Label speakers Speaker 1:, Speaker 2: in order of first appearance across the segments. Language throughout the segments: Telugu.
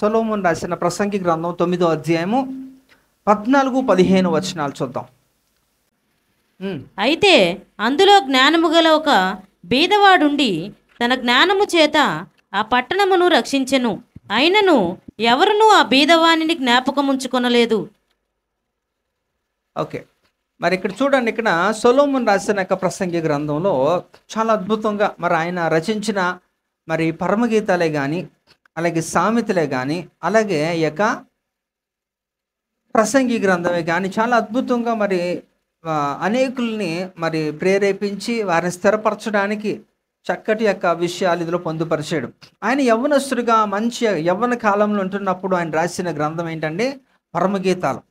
Speaker 1: సొలొమోను రాసిన ప్రసంగి గ్రంథం 9వ అధ్యాయము 14-15 వచనాలు చూద్దాం.
Speaker 2: అయితే అందులో జ్ఞానము గల ఒక బీదవాడుండి తన జ్ఞానము చేత ఆ పట్టణమును రక్షించెను. అయినను ఎవరునూ ఆ బీదవానిని జ్ఞాపకముంచుకొనలేదు.
Speaker 1: ఓకే, మరి ఇక్కడ చూడండి, ఇక్కడ సొలొమోను రాసిన యొక్క ప్రసంగి గ్రంథంలో చాలా అద్భుతంగా మరి ఆయన రచించిన మరి పరమగీతాలే కానీ, అలాగే సామెతలే కానీ, అలాగే ఈ యొక్క ప్రసంగి గ్రంథమే కానీ చాలా అద్భుతంగా మరి అనేకుల్ని మరి ప్రేరేపించి వారిని స్థిరపరచడానికి చక్కటి యొక్క విషయాలు ఇందులో పొందుపరిచాడు. ఆయన యవ్వనస్తుడిగా మంచి యవ్వన కాలంలో ఉంటున్నప్పుడు ఆయన రాసిన గ్రంథం ఏంటంటే పరమగీతాలు.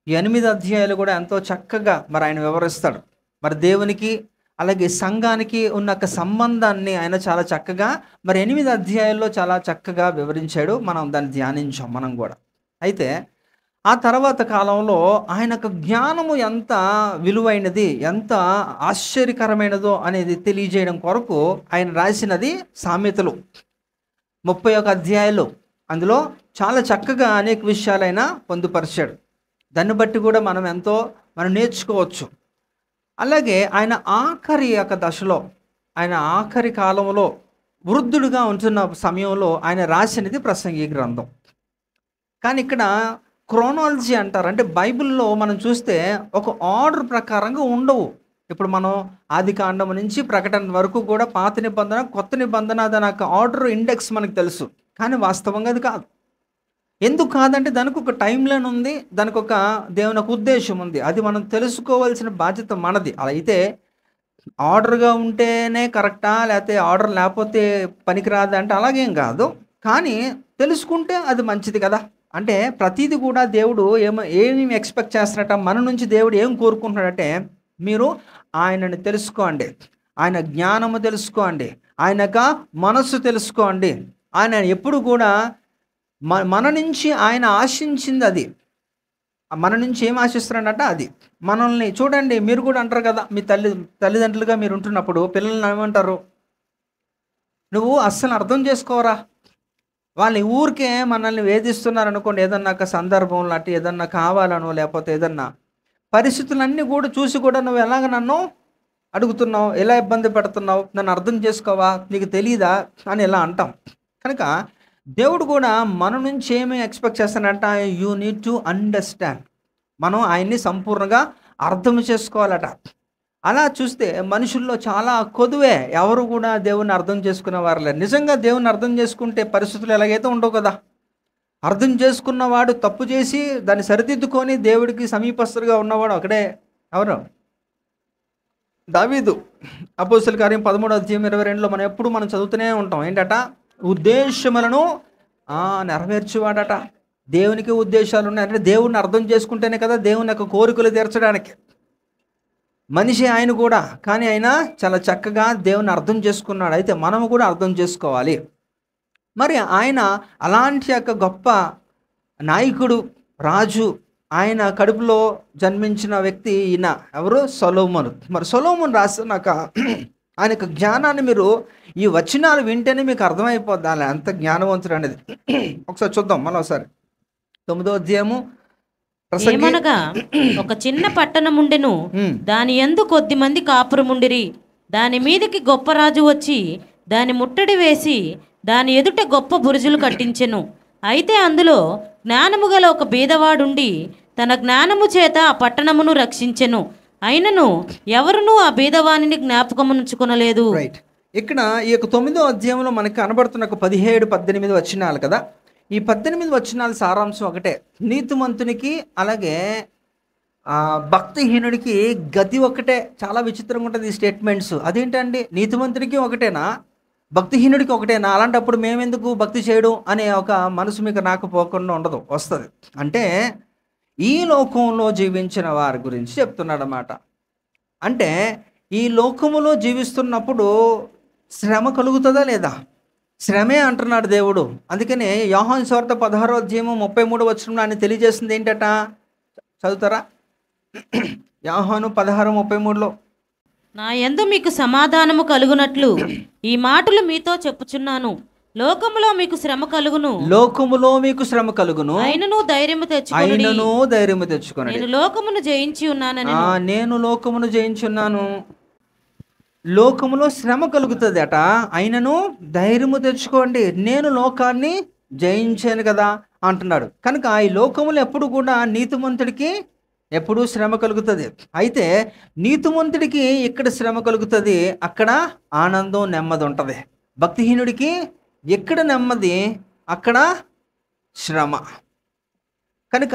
Speaker 1: 8 అధ్యాయాలు కూడా ఎంతో చక్కగా మరి ఆయన వివరిస్తాడు. మరి దేవునికి అలాగే సంఘానికి ఉన్న ఒక సంబంధాన్ని ఆయన చాలా చక్కగా మరి 8 అధ్యాయాల్లో చాలా చక్కగా వివరించాడు. మనం దాన్ని ధ్యానించాం మనం కూడా. అయితే ఆ తర్వాత కాలంలో ఆయన యొక్క జ్ఞానము ఎంత విలువైనది, ఎంత ఆశ్చర్యకరమైనదో అనేది తెలియజేయడం కొరకు ఆయన రాసినది సామెతలు 31 అధ్యాయాలు. అందులో చాలా చక్కగా అనేక విషయాలు ఆయన పొందుపరిచాడు. దాన్ని బట్టి కూడా మనం నేర్చుకోవచ్చు. అలాగే ఆయన ఆఖరి యొక్క దశలో, ఆయన ఆఖరి కాలంలో వృద్ధుడుగా ఉంటున్న సమయంలో ఆయన రాసినది ప్రసంగి గ్రంథం. కానీ ఇక్కడ క్రోనాలజీ అంటారు, అంటే బైబిల్లో మనం చూస్తే ఒక ఆర్డర్ ప్రకారంగా ఉండవు. ఇప్పుడు మనం ఆది కాండం నుంచి ప్రకటన వరకు కూడా పాత నిబంధన కొత్త నిబంధన దాని యొక్క ఆర్డర్ ఇండెక్స్ మనకు తెలుసు. కానీ వాస్తవంగా అది కాదు. ఎందుకు కాదంటే దానికి ఒక టైం లైన్ ఉంది, దానికి ఒక దేవుని ఒక ఉద్దేశం ఉంది. అది మనం తెలుసుకోవాల్సిన బాధ్యత మనది. అలా అయితే ఆర్డర్గా ఉంటేనే కరెక్టా, లేకపోతే ఆర్డర్ లేకపోతే పనికిరాదా అంటే అలాగేం కాదు. కానీ తెలుసుకుంటే అది మంచిది కదా. అంటే ప్రతిదీ కూడా దేవుడు ఏమి ఎక్స్పెక్ట్ చేస్తున్నట్ట, మన నుంచి దేవుడు ఏం కోరుకుంటున్నాడంటే మీరు ఆయనని తెలుసుకోండి, ఆయన జ్ఞానము తెలుసుకోండి, ఆయన యొక్క మనస్సు తెలుసుకోండి. ఆయన ఎప్పుడు కూడా మన నుంచి ఆయన ఆశించింది అది. మన నుంచి ఏం ఆశిస్తున్నాడట అది. మనల్ని చూడండి, మీరు కూడా అంటారు కదా, మీ తల్లిదండ్రులుగా మీరు ఉంటున్నప్పుడు పిల్లల్ని ఏమంటారు, నువ్వు అస్సలు అర్థం చేసుకోరా, వాళ్ళు ఊరికే మనల్ని వేధిస్తున్నారు అనుకోండి. ఏదన్నా ఒక సందర్భం లాంటి ఏదన్నా కావాలనో లేకపోతే ఏదన్నా పరిస్థితులన్నీ కూడా చూసి కూడా నువ్వు ఎలాగ నన్ను అడుగుతున్నావు, ఎలా ఇబ్బంది పెడుతున్నావు, నన్ను అర్థం చేసుకోవా, నీకు తెలీదా అని ఎలా అంటాం. కనుక దేవుడు కూడా మన నుంచి ఏమి ఎక్స్పెక్ట్ చేస్తానంట, యూ నీడ్ టు అండర్స్టాండ్. మనం ఆయన్ని సంపూర్ణంగా అర్థం చేసుకోవాలట. అలా చూస్తే మనుషుల్లో చాలా కొదువే ఎవరు కూడా దేవుని అర్థం చేసుకునేవారు లేరు. నిజంగా దేవుని అర్థం చేసుకుంటే పరిస్థితులు ఎలాగైతే ఉండవు కదా. అర్థం చేసుకున్నవాడు తప్పు చేసి దాన్ని సరిదిద్దుకొని దేవుడికి సమీపస్తులుగా ఉన్నవాడు ఒకడే. ఎవరు? దావీదు. అపోస్తలుల కార్యం 13వ అధ్యాయం 22లో మనం చదువుతూనే ఉంటాం. ఏంటట? ఉద్దేశములను నెరవేర్చేవాడట. దేవునికి ఉద్దేశాలు ఉన్నాయంటే దేవుడిని అర్థం చేసుకుంటేనే కదా దేవుని యొక్క కోరికలు తీర్చడానికి. మనిషి ఆయన కూడా, కానీ ఆయన చాలా చక్కగా దేవుని అర్థం చేసుకున్నాడు. అయితే మనము కూడా అర్థం చేసుకోవాలి. మరి ఆయన అలాంటి యొక్క గొప్ప నాయకుడు, రాజు, ఆయన కడుపులో జన్మించిన వ్యక్తి ఈయన ఎవరు? సొలొమోను. మరి సొలొమోను రాసినాక ఆయన యొక్క జ్ఞానాన్ని మీరు ఈ వచనాలు వింటేనే మీకు అర్థమైపోద్ది ఆయన ఎంత జ్ఞానవంతుడు అనేది. ఒకసారి చూద్దాం మరోసారి. 9వ అధ్యాయము.
Speaker 2: ఏమనగా ఒక చిన్న పట్టణముండెను, దాని యందు కొద్ది మంది కాపురముండిరి. దాని మీదకి గొప్ప రాజు వచ్చి దాని ముట్టడి వేసి దాని ఎదుట గొప్ప బురుజులు కట్టించెను. అయితే అందులో జ్ఞానము గల ఒక బీదవాడుండి తన జ్ఞానము చేత ఆ పట్టణమును రక్షించెను. అయినను ఎవరునూ ఆ బీదవానిని జ్ఞాపకముంచుకొనలేదు.
Speaker 1: రైట్. ఇక్కడ ఈ యొక్క 9వ అధ్యాయంలో మనకి కనబడుతున్న ఒక 17-18 వచనాలు కదా. ఈ 18 వచనాల సారాంశం ఒకటే. నీతిమంతునికి అలాగే భక్తిహీనుడికి గతి ఒకటే. చాలా విచిత్రంగా ఉంటుంది ఈ స్టేట్మెంట్స్. అదేంటండి, నీతిమంతునికి ఒకటేనా, భక్తిహీనుడికి ఒకటేనా? అలాంటప్పుడు మేమెందుకు భక్తి చేయడం అనే ఒక మనసు మీకు రాకపోకుండా ఉండదు, వస్తుంది. అంటే ఈ లోకంలో జీవించిన వారి గురించి చెప్తున్నాడు అన్నమాట. అంటే ఈ లోకములో జీవిస్తున్నప్పుడు శ్రమ కలుగుతుందా లేదా? శ్రమే అంటున్నాడు దేవుడు. అందుకనే యోహాను సువార్త 16వ అధ్యాయము 33వ వచనంలో ఆయన తెలియజేసింది ఏంటట? చదువుతారా? యోహాను 16:33లో,
Speaker 2: నా యందు మీకు సమాధానము కలుగునట్లు ఈ మాటలు మీతో చెప్పుచున్నాను. లోకములో మీకు శ్రమ కలుగును,
Speaker 1: లోకములో మీకు శ్రమ కలుగును,
Speaker 2: అయినను ధైర్యము తెచ్చుకొనుడి,
Speaker 1: అయినను ధైర్యము తెచ్చుకొనుడి.
Speaker 2: నేను లోకమును జయించి ఉన్నానని.
Speaker 1: నేను లోకమును జయించున్నాను. లోకములో శ్రమ కలుగుతుంది అట, అయినను ధైర్యము తెచ్చుకోండి, నేను లోకాన్ని జయించాను కదా అంటున్నాడు. కనుక ఈ లోకములో ఎప్పుడు కూడా నీతిమంతుడికి ఎప్పుడూ శ్రమ కలుగుతుంది. అయితే నీతిమంతుడికి ఇక్కడ శ్రమ కలుగుతుంది, అక్కడ ఆనందం నెమ్మది ఉంటుంది. భక్తిహీనుడికి ఎక్కడ నెమ్మది, అక్కడ శ్రమ. కనుక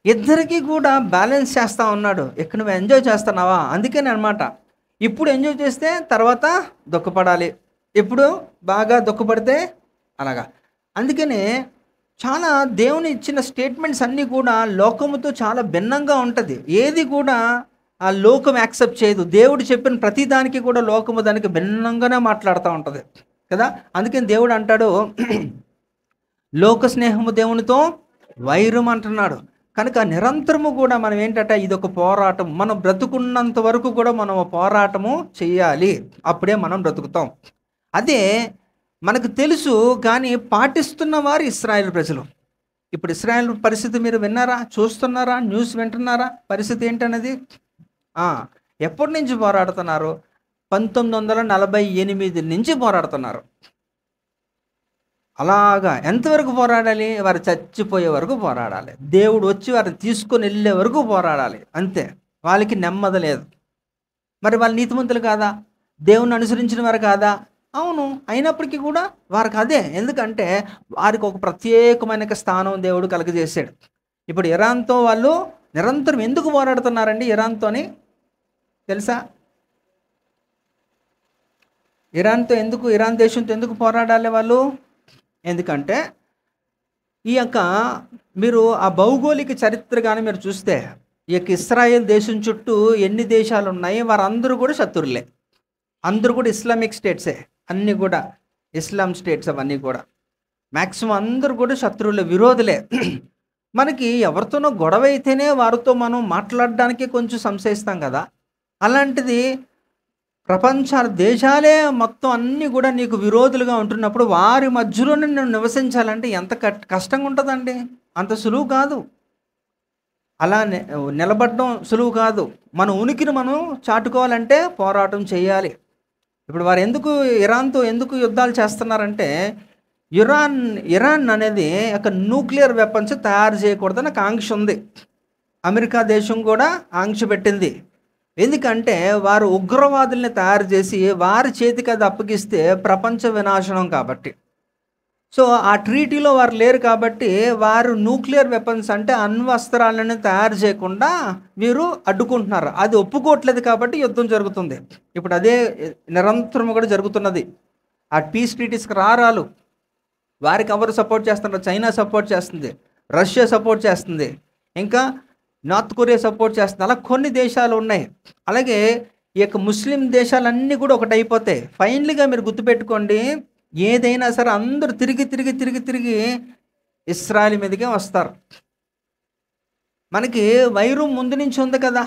Speaker 1: ఇద్దరికీ కూడా బ్యాలెన్స్ చేస్తూ ఉన్నాడు. ఇక్కడ నువ్వు ఎంజాయ్ చేస్తున్నావా, అందుకని అనమాట. ఇప్పుడు ఎంజాయ్ చేస్తే తర్వాత దుఃఖపడాలి, ఇప్పుడు బాగా దుఃఖపడితే అలాగా. అందుకనే చాలా దేవుని ఇచ్చిన స్టేట్మెంట్స్ అన్నీ కూడా లోకముతో చాలా భిన్నంగా ఉంటుంది. ఏది కూడా ఆ లోకం యాక్సెప్ట్ చేయదు. దేవుడు చెప్పిన ప్రతి దానికి కూడా లోకము దానికి భిన్నంగానే మాట్లాడుతూ ఉంటుంది కదా. అందుకని దేవుడు అంటాడు, లోక స్నేహము దేవునితో వైరం అంటున్నాడు. కనుక నిరంతరము కూడా మనం ఏంటంటే ఇది ఒక పోరాటం. మనం బ్రతుకున్నంత వరకు కూడా మనం పోరాటము చేయాలి, అప్పుడే మనం బ్రతుకుతాం. అదే మనకు తెలుసు, కానీ పాటిస్తున్న వారు ఇశ్రాయేలు ప్రజలు. ఇప్పుడు ఇశ్రాయేల్ పరిస్థితి మీరు విన్నారా, చూస్తున్నారా, న్యూస్ వింటున్నారా? పరిస్థితి ఏంటన్నది ఎప్పటి నుంచి పోరాడుతున్నారు? 1948 నుంచి పోరాడుతున్నారు. అలాగా ఎంతవరకు పోరాడాలి? వారు చచ్చిపోయే వరకు పోరాడాలి. దేవుడు వచ్చి వారిని తీసుకొని వెళ్ళే వరకు పోరాడాలి, అంతే. వాళ్ళకి నెమ్మది లేదు. మరి వాళ్ళు నీతిమంతులు కాదా? దేవుని అనుసరించిన వారు కాదా? అవును. అయినప్పటికీ కూడా వారికి అదే. ఎందుకంటే వారికి ఒక ప్రత్యేకమైన స్థానం దేవుడు కలుగజేశాడు. ఇప్పుడు ఇరాన్తో వాళ్ళు నిరంతరం ఎందుకు పోరాడుతున్నారండి? ఇరాన్తోని తెలుసా? ఇరాన్ దేశంతో ఎందుకు పోరాడాలి వాళ్ళు? ఎందుకంటే ఈ యొక్క మీరు ఆ భౌగోళిక చరిత్ర కానీ మీరు చూస్తే, ఈ యొక్క ఇస్రాయేల్ దేశం చుట్టూ ఎన్ని దేశాలు ఉన్నాయి, వారందరూ కూడా శత్రువులే. అందరూ కూడా ఇస్లామిక్ స్టేట్సే, అన్నీ కూడా ఇస్లాం స్టేట్స్. అవన్నీ కూడా మ్యాక్సిమం అందరూ కూడా శత్రువులే, విరోధులే. మనకి ఎవరితోనో గొడవ అయితేనే వారితో మనం మాట్లాడడానికి కొంచెం సంశయిస్తాం కదా. అలాంటిది ప్రపంచ దేశాలే మొత్తం అన్నీ కూడా నీకు విరోధులుగా ఉంటున్నప్పుడు వారి మధ్యలోనే నేను నివసించాలంటే ఎంత కష్టంగా ఉంటుందండి. అంత సులువు కాదు. అలా నిలబడడం సులువు కాదు. మన ఉనికిని మనం చాటుకోవాలంటే పోరాటం చేయాలి. ఇప్పుడు వారు ఇరాన్తో ఎందుకు యుద్ధాలు చేస్తున్నారంటే, ఇరాన్ అనేది ఒక న్యూక్లియర్ వెపన్స్ తయారు చేయకూడదని ఒక ఆంక్ష ఉంది. అమెరికా దేశం కూడా ఆంక్ష పెట్టింది. ఎందుకంటే వారు ఉగ్రవాదుల్ని తయారు చేసి వారి చేతికి అది అప్పగిస్తే ప్రపంచ వినాశనం కాబట్టి. సో ఆ ట్రీటీలో వారు లేరు కాబట్టి వారు న్యూక్లియర్ వెపన్స్ అంటే అణ్వస్త్రాలను తయారు చేయకుండా వీరు అడ్డుకుంటున్నారు. అది ఒప్పుకోవట్లేదు కాబట్టి యుద్ధం జరుగుతుంది. ఇప్పుడు అదే నిరంతరం కూడా జరుగుతున్నది. ఆ పీస్ ట్రీటీస్కి రారాలు వారికి ఎవరు సపోర్ట్ చేస్తున్నారు? చైనా సపోర్ట్ చేస్తుంది, రష్యా సపోర్ట్ చేస్తుంది, ఇంకా నార్త్ కొరియా సపోర్ట్ చేస్తుంది. అలా కొన్ని దేశాలు ఉన్నాయి. అలాగే ఈ యొక్క ముస్లిం దేశాలన్నీ కూడా ఒకటి అయిపోతాయి. ఫైనల్గా మీరు గుర్తుపెట్టుకోండి, ఏదైనా సరే అందరూ తిరిగి ఇస్రాయేల్ మీదకే వస్తారు. మనకి వైరం ముందు నుంచి ఉంది కదా.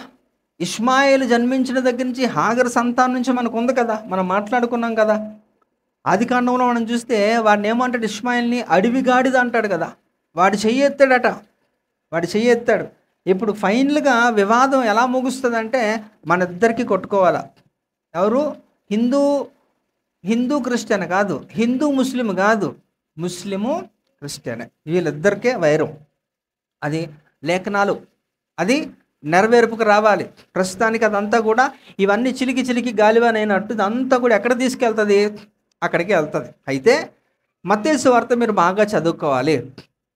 Speaker 1: ఇష్మాయేల్ జన్మించిన దగ్గర నుంచి హాగర్ సంతానం నుంచి మనకు ఉంది కదా, మనం మాట్లాడుకున్నాం కదా. ఆది కాండంలో మనం చూస్తే వాడిని ఏమంటాడు? ఇష్మాయేల్ని అడవిగాడిద అంటాడు కదా. వాడు చెయ్యి ఎత్తాడు. ఇప్పుడు ఫైనల్గా వివాదం ఎలా ముగుస్తుందంటే మన ఇద్దరికి కొట్టుకోవాలా. ఎవరు? హిందూ క్రిస్టియన్ కాదు, హిందూ ముస్లిం కాదు, ముస్లిము క్రిస్టియన్, వీళ్ళిద్దరికే వైరం. అది లేఖనాలు అది నెరవేర్పుకు రావాలి. ప్రస్తుతానికి అదంతా కూడా ఇవన్నీ చిలికి గాలివానైనట్టు ఇదంతా కూడా ఎక్కడ తీసుకెళ్తుంది? అక్కడికి వెళ్తుంది. అయితే మత్తయి సువార్త మీరు బాగా చదువుకోవాలి.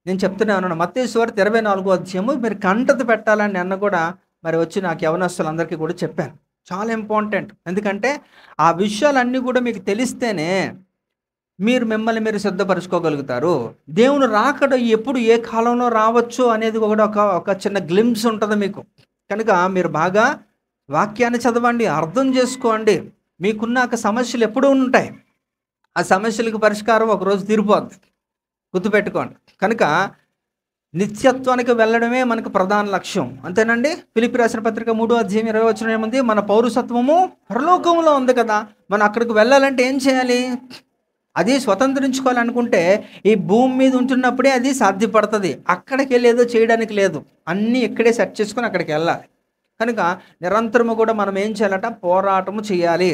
Speaker 1: నేను చెప్తున్నాను, మత్తయి సువార్త 24వ అధ్యాయము మీరు కంటత పెట్టాలని అన్న కూడా మరి వచ్చి నాకు యవనస్తులందరికీ కూడా చెప్పాను. చాలా ఇంపార్టెంట్. ఎందుకంటే ఆ విషయాలన్నీ కూడా మీకు తెలిస్తేనే మీరు మిమ్మల్ని మీరు సిద్ధపరచుకోగలుగుతారు. దేవుని రాకడ ఎప్పుడు ఏ కాలంలో రావచ్చు అనేది కూడా ఒక చిన్న గ్లింప్స్ ఉంటుంది మీకు. కనుక మీరు బాగా వాక్యాన్ని చదవండి, అర్థం చేసుకోండి. మీకున్న సమస్యలు ఎప్పుడూ ఉంటాయి. ఆ సమస్యలకు పరిష్కారం ఒకరోజు తీరిపోద్ది, గుర్తుపెట్టుకోండి. కనుక నిత్యత్వానికి వెళ్ళడమే మనకు ప్రధాన లక్ష్యం, అంతేనండి. ఫిలిప్పీ రాసిన పత్రిక 3వ అధ్యాయం 20వ వచనం ఏముంది? మన పౌరసత్వము పరలోకంలో ఉంది కదా. మనం అక్కడికి వెళ్ళాలంటే ఏం చేయాలి? అది స్వతంత్రించుకోవాలనుకుంటే ఈ భూమి మీద ఉంటున్నప్పుడే అది సాధ్యపడుతుంది. అక్కడికి వెళ్ళి ఏదో చేయడానికి లేదు, అన్నీ ఇక్కడే సెట్ చేసుకొని అక్కడికి వెళ్ళాలి. కనుక నిరంతరము కూడా మనం ఏం చేయాలట? పోరాటము చేయాలి.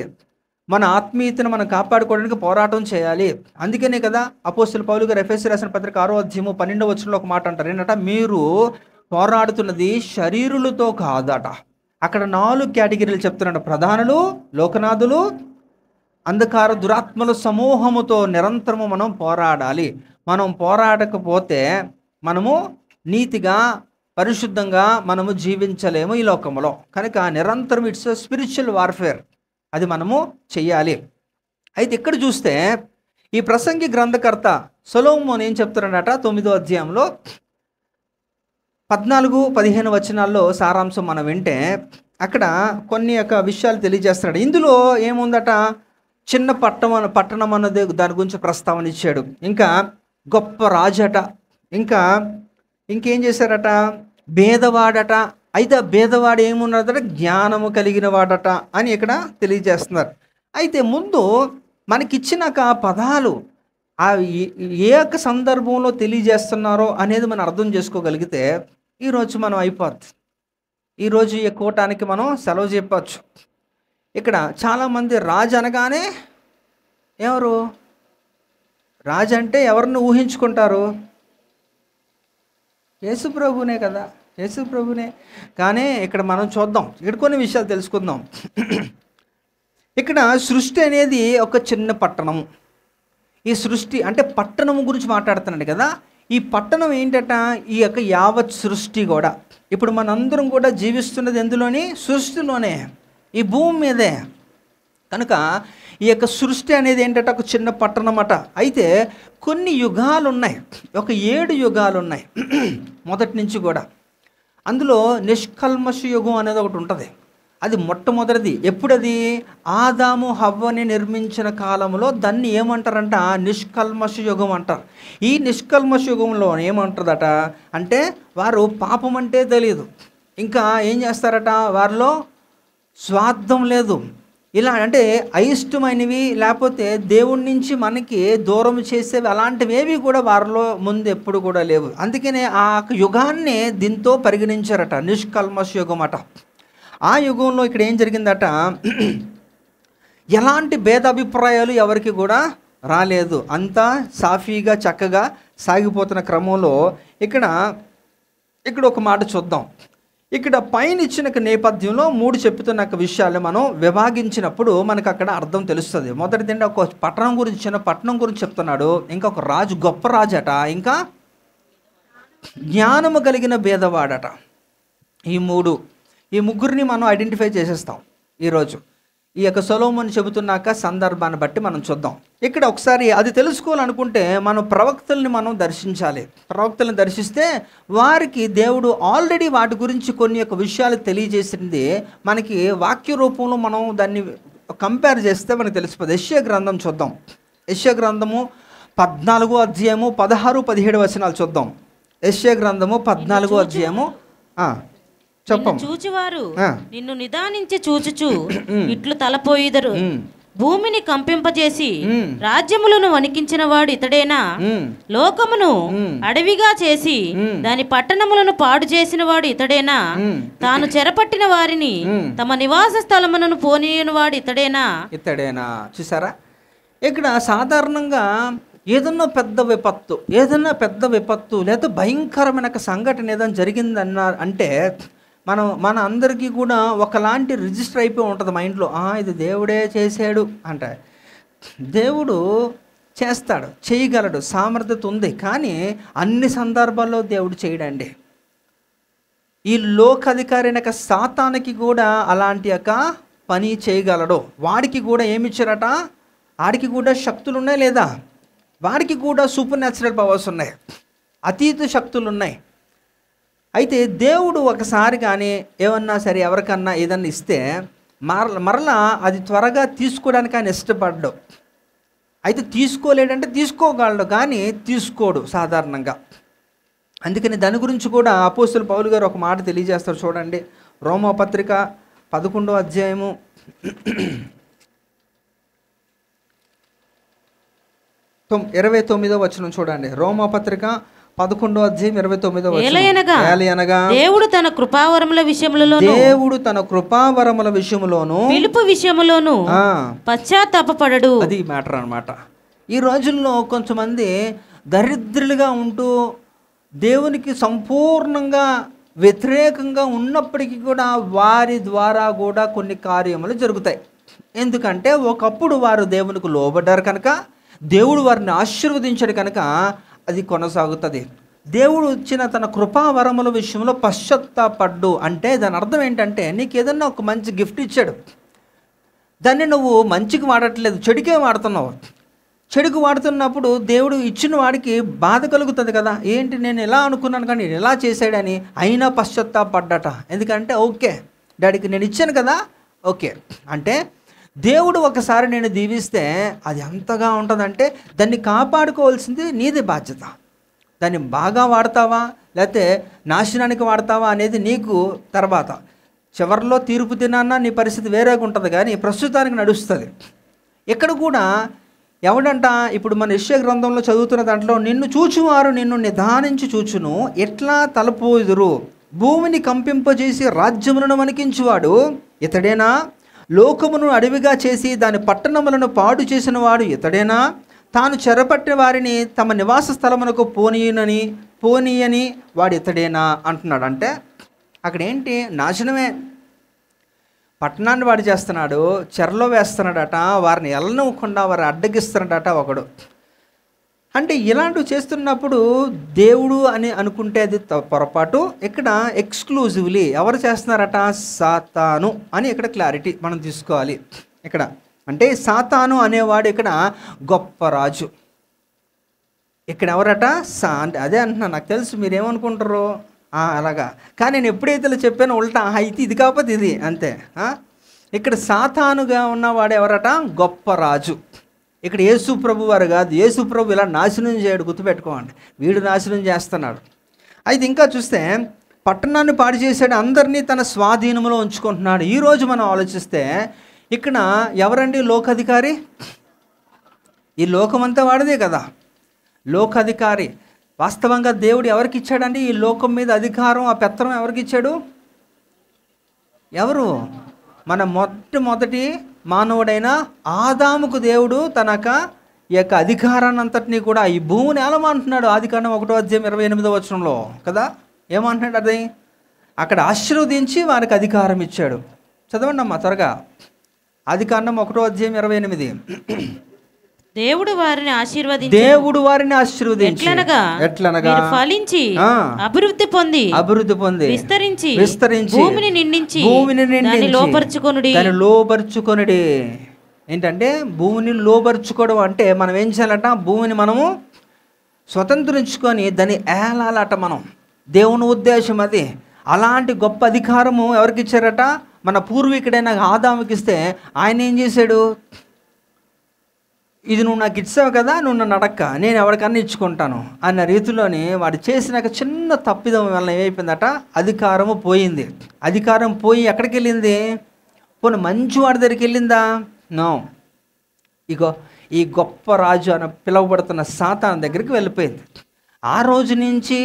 Speaker 1: మన ఆత్మీయతను మనం కాపాడుకోవడానికి పోరాటం చేయాలి. అందుకనే కదా అపోస్తలుడు పౌలు గారు ఎఫెసీ రాసిన పత్రిక 6వ అధ్యాయము 12వ వచనంలో ఒక మాట అంటారు. ఏంటంట? మీరు పోరాడుతున్నది శరీరులతో కాదట. అక్కడ 4 కేటగిరీలు చెప్తున్నాడు. ప్రధానులు, లోకనాథులు, అంధకార దురాత్మల సమూహముతో నిరంతరము మనం పోరాడాలి. మనం పోరాడకపోతే మనము నీతిగా, పరిశుద్ధంగా మనము జీవించలేము ఈ లోకంలో. కనుక నిరంతరం ఇట్స్ స్పిరిచువల్ వార్ఫేర్, అది మనము చెయ్యాలి. అయితే ఇక్కడ చూస్తే ఈ ప్రసంగి గ్రంథకర్త సొలొమోను ఏం చెప్తున్నాడట? 9వ అధ్యాయంలో 14-15 వచనాల్లో సారాంశం మనం వింటే అక్కడ కొన్ని యొక్క విషయాలు తెలియజేస్తున్నాడు. ఇందులో ఏముందట? చిన్న పట్టణం అన్నది దాని గురించి ప్రస్తావన ఇచ్చాడు. ఇంకా గొప్ప రాజట, ఇంకేం చేశారట? భేదవాడట. అయితే ఆ భేదవాడు ఏమున్నదట? జ్ఞానము కలిగిన వాడట అని ఇక్కడ తెలియజేస్తున్నారు. అయితే ముందు మనకిచ్చినాక పదాలు ఏ యొక్క సందర్భంలో తెలియజేస్తున్నారో అనేది మనం అర్థం చేసుకోగలిగితే ఈరోజు మనం అయిపోద్ది. ఈరోజు ఈ కూటానికి మనం సెలవు చెప్పచ్చు. ఇక్కడ చాలామంది రాజు అనగానే ఎవరు రాజు అంటే ఎవరిని ఊహించుకుంటారు? యేసుప్రభునే కదా, యేసుప్రభునే. కానీ ఇక్కడ మనం చూద్దాం, ఇక్కడ కొన్ని విషయాలు తెలుసుకుందాం. ఇక్కడ సృష్టి అనేది ఒక చిన్న పట్టణము. ఈ సృష్టి అంటే పట్టణము గురించి మాట్లాడుతున్నాడు కదా. ఈ పట్టణం ఏంటట? ఈ యొక్క యావత్ సృష్టి కూడా. ఇప్పుడు మనందరం కూడా జీవిస్తున్నది ఎందులోని? సృష్టిలోనే, ఈ భూమి మీదే. కనుక ఈ యొక్క సృష్టి అనేది ఏంటంటే ఒక చిన్న పట్టణం అట. అయితే కొన్ని యుగాలు ఉన్నాయి, ఒక 7 యుగాలు ఉన్నాయి మొదటి నుంచి కూడా. అందులో నిష్కల్మష యుగం అనేది ఒకటి ఉంటుంది. అది మొట్టమొదటిది. ఎప్పుడది? ఆదాము హవ్వని నిర్మించిన కాలంలో దాన్ని ఏమంటారంట? నిష్కల్మష యుగం అంటారు. ఈ నిష్కల్మష యుగంలో ఏమంటుందట అంటే వారు పాపం అంటే తెలియదు, ఇంకా ఏం చేస్తారట? వారిలో స్వార్థం లేదు. ఇలా అంటే అయిష్టమైనవి లేకపోతే దేవుడి నుంచి మనకి దూరం చేసేవి అలాంటివి ఏవి కూడా వారిలో ముందు ఎప్పుడు కూడా లేవు. అందుకనే ఆ యుగాన్ని దీంతో పరిగణించారట, నిష్కల్మష యుగం అట. ఆ యుగంలో ఇక్కడ ఏం జరిగిందట? ఎలాంటి భేదాభిప్రాయాలు ఎవరికి కూడా రాలేదు. అంతా సాఫీగా చక్కగా సాగిపోతున్న క్రమంలో ఇక్కడ ఒక మాట చూద్దాం. ఇక్కడ పైన ఇచ్చిన నేపథ్యంలో 3 చెప్తున్న విషయాలు మనం విభాగించినప్పుడు మనకు అక్కడ అర్థం తెలుస్తుంది. మొదటిది ఒక పట్టణం గురించి, చిన్న పట్టణం గురించి చెప్తున్నాడు. ఇంకా ఒక రాజు, గొప్ప రాజట. ఇంకా జ్ఞానము కలిగిన భేదవాడట. ఈ ముగ్గురిని మనం ఐడెంటిఫై చేసేస్తాం ఈరోజు. ఈ యొక్క సొలొమోను చెబుతున్నాక సందర్భాన్ని బట్టి మనం చూద్దాం. ఇక్కడ ఒకసారి అది తెలుసుకోవాలనుకుంటే మనం ప్రవక్తల్ని మనం దర్శించాలి. ప్రవక్తలను దర్శిస్తే వారికి దేవుడు ఆల్రెడీ వాటి గురించి కొన్ని యొక్క విషయాలు తెలియజేసింది మనకి వాక్య రూపంలో మనం దాన్ని కంపేర్ చేస్తే మనకు తెలిసిపోతుంది. యెషయా గ్రంథం చూద్దాం. యెషయా గ్రంథము 14వ అధ్యాయము 16-17 వచనాలు చూద్దాం. యెషయా గ్రంథము 14వ అధ్యాయము
Speaker 2: చూచువారు నిన్ను నిదానించి చూచుచు ఇట్లు తలపోయిదరు. భూమిని కంపింపజేసి రాజ్యములను వణికించిన వాడు ఇతడేనా? లోకమును అడవిగా చేసి దాని పట్టణములను పాడు చేసిన వాడు ఇతడేనా? తాను చెరపట్టిన వారిని తమ నివాస స్థలములను పోనీయని వాడు ఇతడేనా?
Speaker 1: చూసారా? ఇక్కడ సాధారణంగా ఏదన్నా పెద్ద విపత్తు లేదా భయంకరమైన సంఘటన ఏదైనా జరిగిందన్న అంటే మన అందరికీ కూడా ఒకలాంటి రిజిస్టర్ అయిపోయి ఉంటుంది మైండ్లో. ఇది దేవుడే చేశాడు అంటే. దేవుడు చేస్తాడు, చేయగలడు, సామర్థ్యత ఉంది. కానీ అన్ని సందర్భాల్లో దేవుడు చేయడండి. ఈ లోకాధికారి అయిన సాతానికి కూడా అలాంటి యొక్క పని చేయగలడు. వాడికి కూడా ఏమిచ్చారట? వాడికి కూడా శక్తులు ఉన్నాయి లేదా? వాడికి కూడా సూపర్ న్యాచురల్ పవర్స్ ఉన్నాయి, అతీత శక్తులు ఉన్నాయి. అయితే దేవుడు ఒకసారి కానీ ఏమన్నా సరే ఎవరికన్నా ఏదన్నా ఇస్తే మరలా అది త్వరగా తీసుకోవడానికి ఆయన ఇష్టపడ్డాడు. అయితే తీసుకోలేడంటే తీసుకోగలడు, కానీ తీసుకోడు సాధారణంగా. అందుకని దాని గురించి కూడా అపోస్తలుడు పౌలు గారు ఒక మాట తెలియజేస్తారు. చూడండి, రోమాపత్రిక 11వ అధ్యాయము 29వ వచనం చూడండి. రోమాపత్రిక 11వ అధ్యాయం 29వ వచనం.
Speaker 2: ఏలయనగా దేవుడు తన కృపావరముల విషయములోను పిలుపు విషయములోను పశ్చాత్తాపపడడు.
Speaker 1: అది మ్యాటర్ అన్నమాట. ఈ రోజుల్లో కొంతమంది దరిద్రులుగా ఉంటూ దేవునికి సంపూర్ణంగా వ్యతిరేకంగా ఉన్నప్పటికీ కూడా వారి ద్వారా కూడా కొన్ని కార్యములు జరుగుతాయి. ఎందుకంటే ఒకప్పుడు వారు దేవునికి లోబడ్డారు కనుక, దేవుడు వారిని ఆశీర్వదించాడు కనుక అది కొనసాగుతుంది. దేవుడు ఇచ్చిన తన కృపావరముల విషయంలో పశ్చాత్తాపడ్డు అంటే దాని అర్థం ఏంటంటే, నీకు ఏదన్నా ఒక మంచి గిఫ్ట్ ఇచ్చాడు, దాన్ని నువ్వు మంచికి వాడట్లేదు, చెడుకే వాడుతున్నావు. చెడుకు వాడుతున్నప్పుడు దేవుడు ఇచ్చిన వాడికి బాధ కలుగుతుంది కదా, ఏంటి నేను ఎలా అనుకున్నాను కానీ నేను ఎలా చేశాడని. అయినా పశ్చాత్తాపడ్డట. ఎందుకంటే ఓకే డాడీకి నేను ఇచ్చాను కదా, ఓకే అంటే దేవుడు ఒకసారి నేను దీవిస్తే అది ఎంతగా ఉంటుందంటే దాన్ని కాపాడుకోవాల్సింది నీది బాధ్యత. దాన్ని బాగా వాడతావా లేకపోతే నాశనానికి వాడతావా అనేది నీకు తర్వాత చివరిలో తీర్పు దినాన్న నీ పరిస్థితి వేరేగా ఉంటుంది, కానీ ప్రస్తుతానికి నడుస్తుంది. ఇక్కడ కూడా ఎవడంట, ఇప్పుడు మన యెషయా గ్రంథంలో చదువుతున్న దాంట్లో, నిన్ను చూచువారు నిన్ను నిదానించి చూచును, ఎట్లా తలపోదురు, భూమిని కంపింపజేసి రాజ్యములను వణికించువాడు ఇతడేనా, లోకమును అడవిగా చేసి దాని పట్టణములను పాడు చేసిన వాడు ఇతడేనా, తాను చెరపట్టిన వారిని తమ నివాస స్థలమునకు పోనీయని వాడు ఇతడేనా అంటున్నాడు. అంటే అక్కడ ఏంటి, నాశనమే. పట్టణాన్ని వాడు చేస్తున్నాడు, చెరలో వేస్తున్నాడట, వారిని ఎల్లనివ్వకుండా వారిని అడ్డగిస్తున్నాడట ఒకడు. అంటే ఇలాంటివి చేస్తున్నప్పుడు దేవుడు అని అనుకుంటే అది పొరపాటు. ఇక్కడ ఎక్స్క్లూజివ్లీ ఎవరు చేస్తున్నారట, సాతాను అని ఇక్కడ క్లారిటీ మనం తీసుకోవాలి. ఇక్కడ అంటే సాతాను అనేవాడు ఇక్కడ గొప్ప రాజు. ఇక్కడ ఎవరట, అంటే అదే అంటున్నా, నాకు తెలుసు మీరేమనుకుంటారు అలాగా, కానీ నేను ఎప్పుడైతే ఇలా చెప్పానో ఉల్టా అయితే ఇది కాకపోతే ఇది అంతే. ఇక్కడ సాతానుగా ఉన్నవాడు ఎవరట, గొప్ప రాజు. ఇక్కడ యేసు ప్రభు వారు కాదు. యేసు ప్రభు ఇలా నాశనం చేయడు, గుర్తుపెట్టుకోండి, వీడు నాశనం చేస్తున్నాడు. అయితే ఇంకా చూస్తే పట్టణాన్ని పాడు చేశాడు, అందరినీ తన స్వాధీనంలో ఉంచుకుంటున్నాడు. ఈరోజు మనం ఆలోచిస్తే ఇక్కడ ఎవరండి లోకాధికారి? ఈ లోకమంతా వాడిదే కదా లోకాధికారి. వాస్తవంగా దేవుడు ఎవరికి ఇచ్చాడండి ఈ లోకం మీద అధికారం, ఆ పెత్తనం ఎవరికి ఇచ్చాడు? ఎవరు? మన మొట్టమొదటి మానవుడైన ఆదాముకు దేవుడు తనక ఈ యొక్క అధికారాన్ని అంతటినీ కూడా ఈ భూమిని ఏలమంటున్నాడు. ఆదికాండం 1వ అధ్యాయం 28వ వచనంలో కదా ఏమంటున్నాడు, అది అక్కడ ఆశీర్వదించి వారికి అధికారం ఇచ్చాడు. చదవండి అమ్మా త్వరగా. ఆదికాండం 1వ అధ్యాయం 28.
Speaker 2: దేవుడు వారిని ఆశీర్వదించి
Speaker 1: ఎట్లనగా
Speaker 2: ఫలించి అభివృద్ధి పొంది విస్తరించి భూమిని నిండించి దాన్ని లోపరుచుకొనుడి.
Speaker 1: ఏంటంటే భూమిని లోపరుచుకోవడం అంటే మనం ఏం చేయాలట, భూమిని మనము స్వతంత్రించుకొని దాన్ని ఏలాలట మనం. దేవుని ఉద్దేశం అది. అలాంటి గొప్ప అధికారము ఎవరికి ఇచ్చారట, మన పూర్వీకుడైన ఆదాముకి ఇస్తే ఆయన ఏం చేశాడు, ఇది నువ్వు నాకు ఇచ్చావు కదా, నువ్వు నన్ను అడక్క, నేను ఎవరికన్నా ఇచ్చుకుంటాను అన్న రీతిలోని వాడు చేసినాక చిన్న తప్పిదం వల్ల ఏమైపోయిందట, అధికారము పోయింది. అధికారం పోయి ఎక్కడికి వెళ్ళింది, పోనీ మంచి వాడి దగ్గరికి వెళ్ళిందా? నో. ఇగో ఈ గొప్ప రాజు అని పిలువబడుతున్న సాతాను దగ్గరికి వెళ్ళిపోయింది. ఆ రోజు నుంచి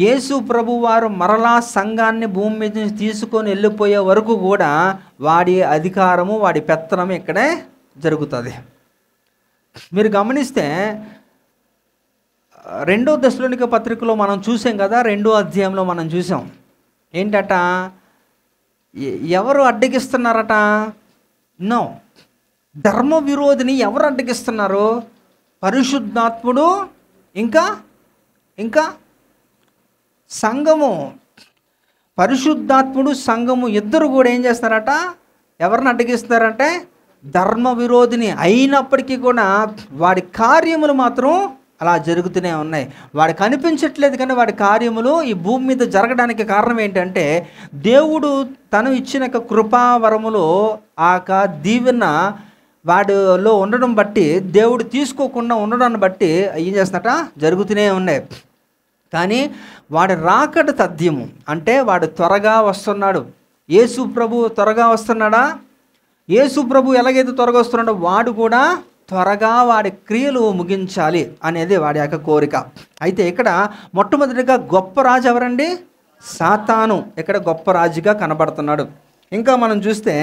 Speaker 1: యేసు ప్రభు వారు మరలా సంఘాన్ని భూమి మీద నుంచి తీసుకొని వెళ్ళిపోయే వరకు కూడా వాడి అధికారము, వాడి పెత్తనం ఇక్కడే జరుగుతుంది. మీరు గమనిస్తే 2వ దశలోనిక పత్రికలో మనం చూసాం కదా, 2వ అధ్యాయంలో మనం చూసాం ఏంటట, ఎవరు అడ్డగిస్తున్నారట? నో, ధర్మ విరోధిని ఎవరు అడ్డగిస్తున్నారు? పరిశుద్ధాత్ముడు ఇంకా సంఘము. పరిశుద్ధాత్ముడు సంఘము ఇద్దరు కూడా ఏం చేస్తారట, ఎవరిని అడ్డగిస్తున్నారంటే ధర్మ విరోధిని. అయినప్పటికీ కూడా వాడి కార్యములు మాత్రం అలా జరుగుతూనే ఉన్నాయి. వాడు కనిపించట్లేదు కానీ వాడి కార్యములు ఈ భూమి మీద జరగడానికి కారణం ఏంటంటే దేవుడు తను ఇచ్చిన కృపావరములో ఆ దీవెన వాడిలో ఉండడం బట్టి, దేవుడు తీసుకోకుండా ఉండడాన్ని బట్టి ఏం చేస్తున్నట జరుగుతూనే ఉన్నాయి. కానీ వాడి రాకడ తథ్యము అంటే వాడు త్వరగా వస్తున్నాడు. యేసు ప్రభు త్వరగా వస్తున్నాడా? యేసు ప్రభు ఎలాగైతే త్వరగా వస్తున్నాడో వాడు కూడా త్వరగా వాడి క్రియలు ముగించాలి అనేది వాడి యొక్క కోరిక. అయితే ఇక్కడ మొట్టమొదటిగా గొప్ప రాజు ఎవరండి? సాతాను ఇక్కడ గొప్ప రాజుగా కనబడుతున్నాడు. ఇంకా మనం చూస్తే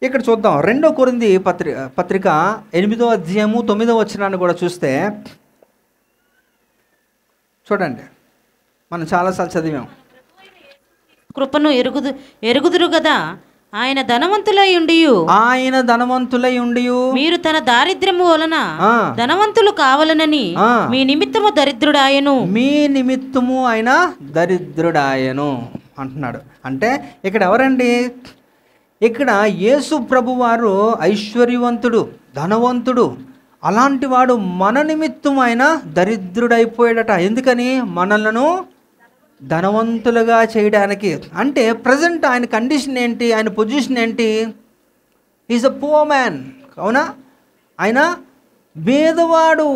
Speaker 1: ఇక్కడ చూద్దాం 2 కొరింథీ పత్రిక 8వ అధ్యాయము 9వ వచనాన్ని కూడా చూస్తే చూడండి, మనం చాలాసార్లు చదివాం.
Speaker 2: కృపను ఎరుగుదురు కదా, ఆయన ధనవంతులై ఉండి మీరు తన దారిద్ర్యము వలన ధనవంతులు కావాలనని మీ నిమిత్తము దరిద్రుడాయను.
Speaker 1: మీ నిమిత్తము ఆయన దరిద్రుడాయను అంటున్నాడు. అంటే ఇక్కడ ఎవరండి? ఇక్కడ యేసు ప్రభు వారు ఐశ్వర్యవంతుడు, ధనవంతుడు. అలాంటి వాడు మన నిమిత్తం ఆయన దరిద్రుడైపోయాడట. ఎందుకని? మనలను ధనవంతులుగా చేయడానికి. అంటే ప్రజెంట్ ఆయన కండిషన్ ఏంటి? ఆయన పొజిషన్ ఏంటి? Is a poor man. అవునా? ఆయన భేదవాడు.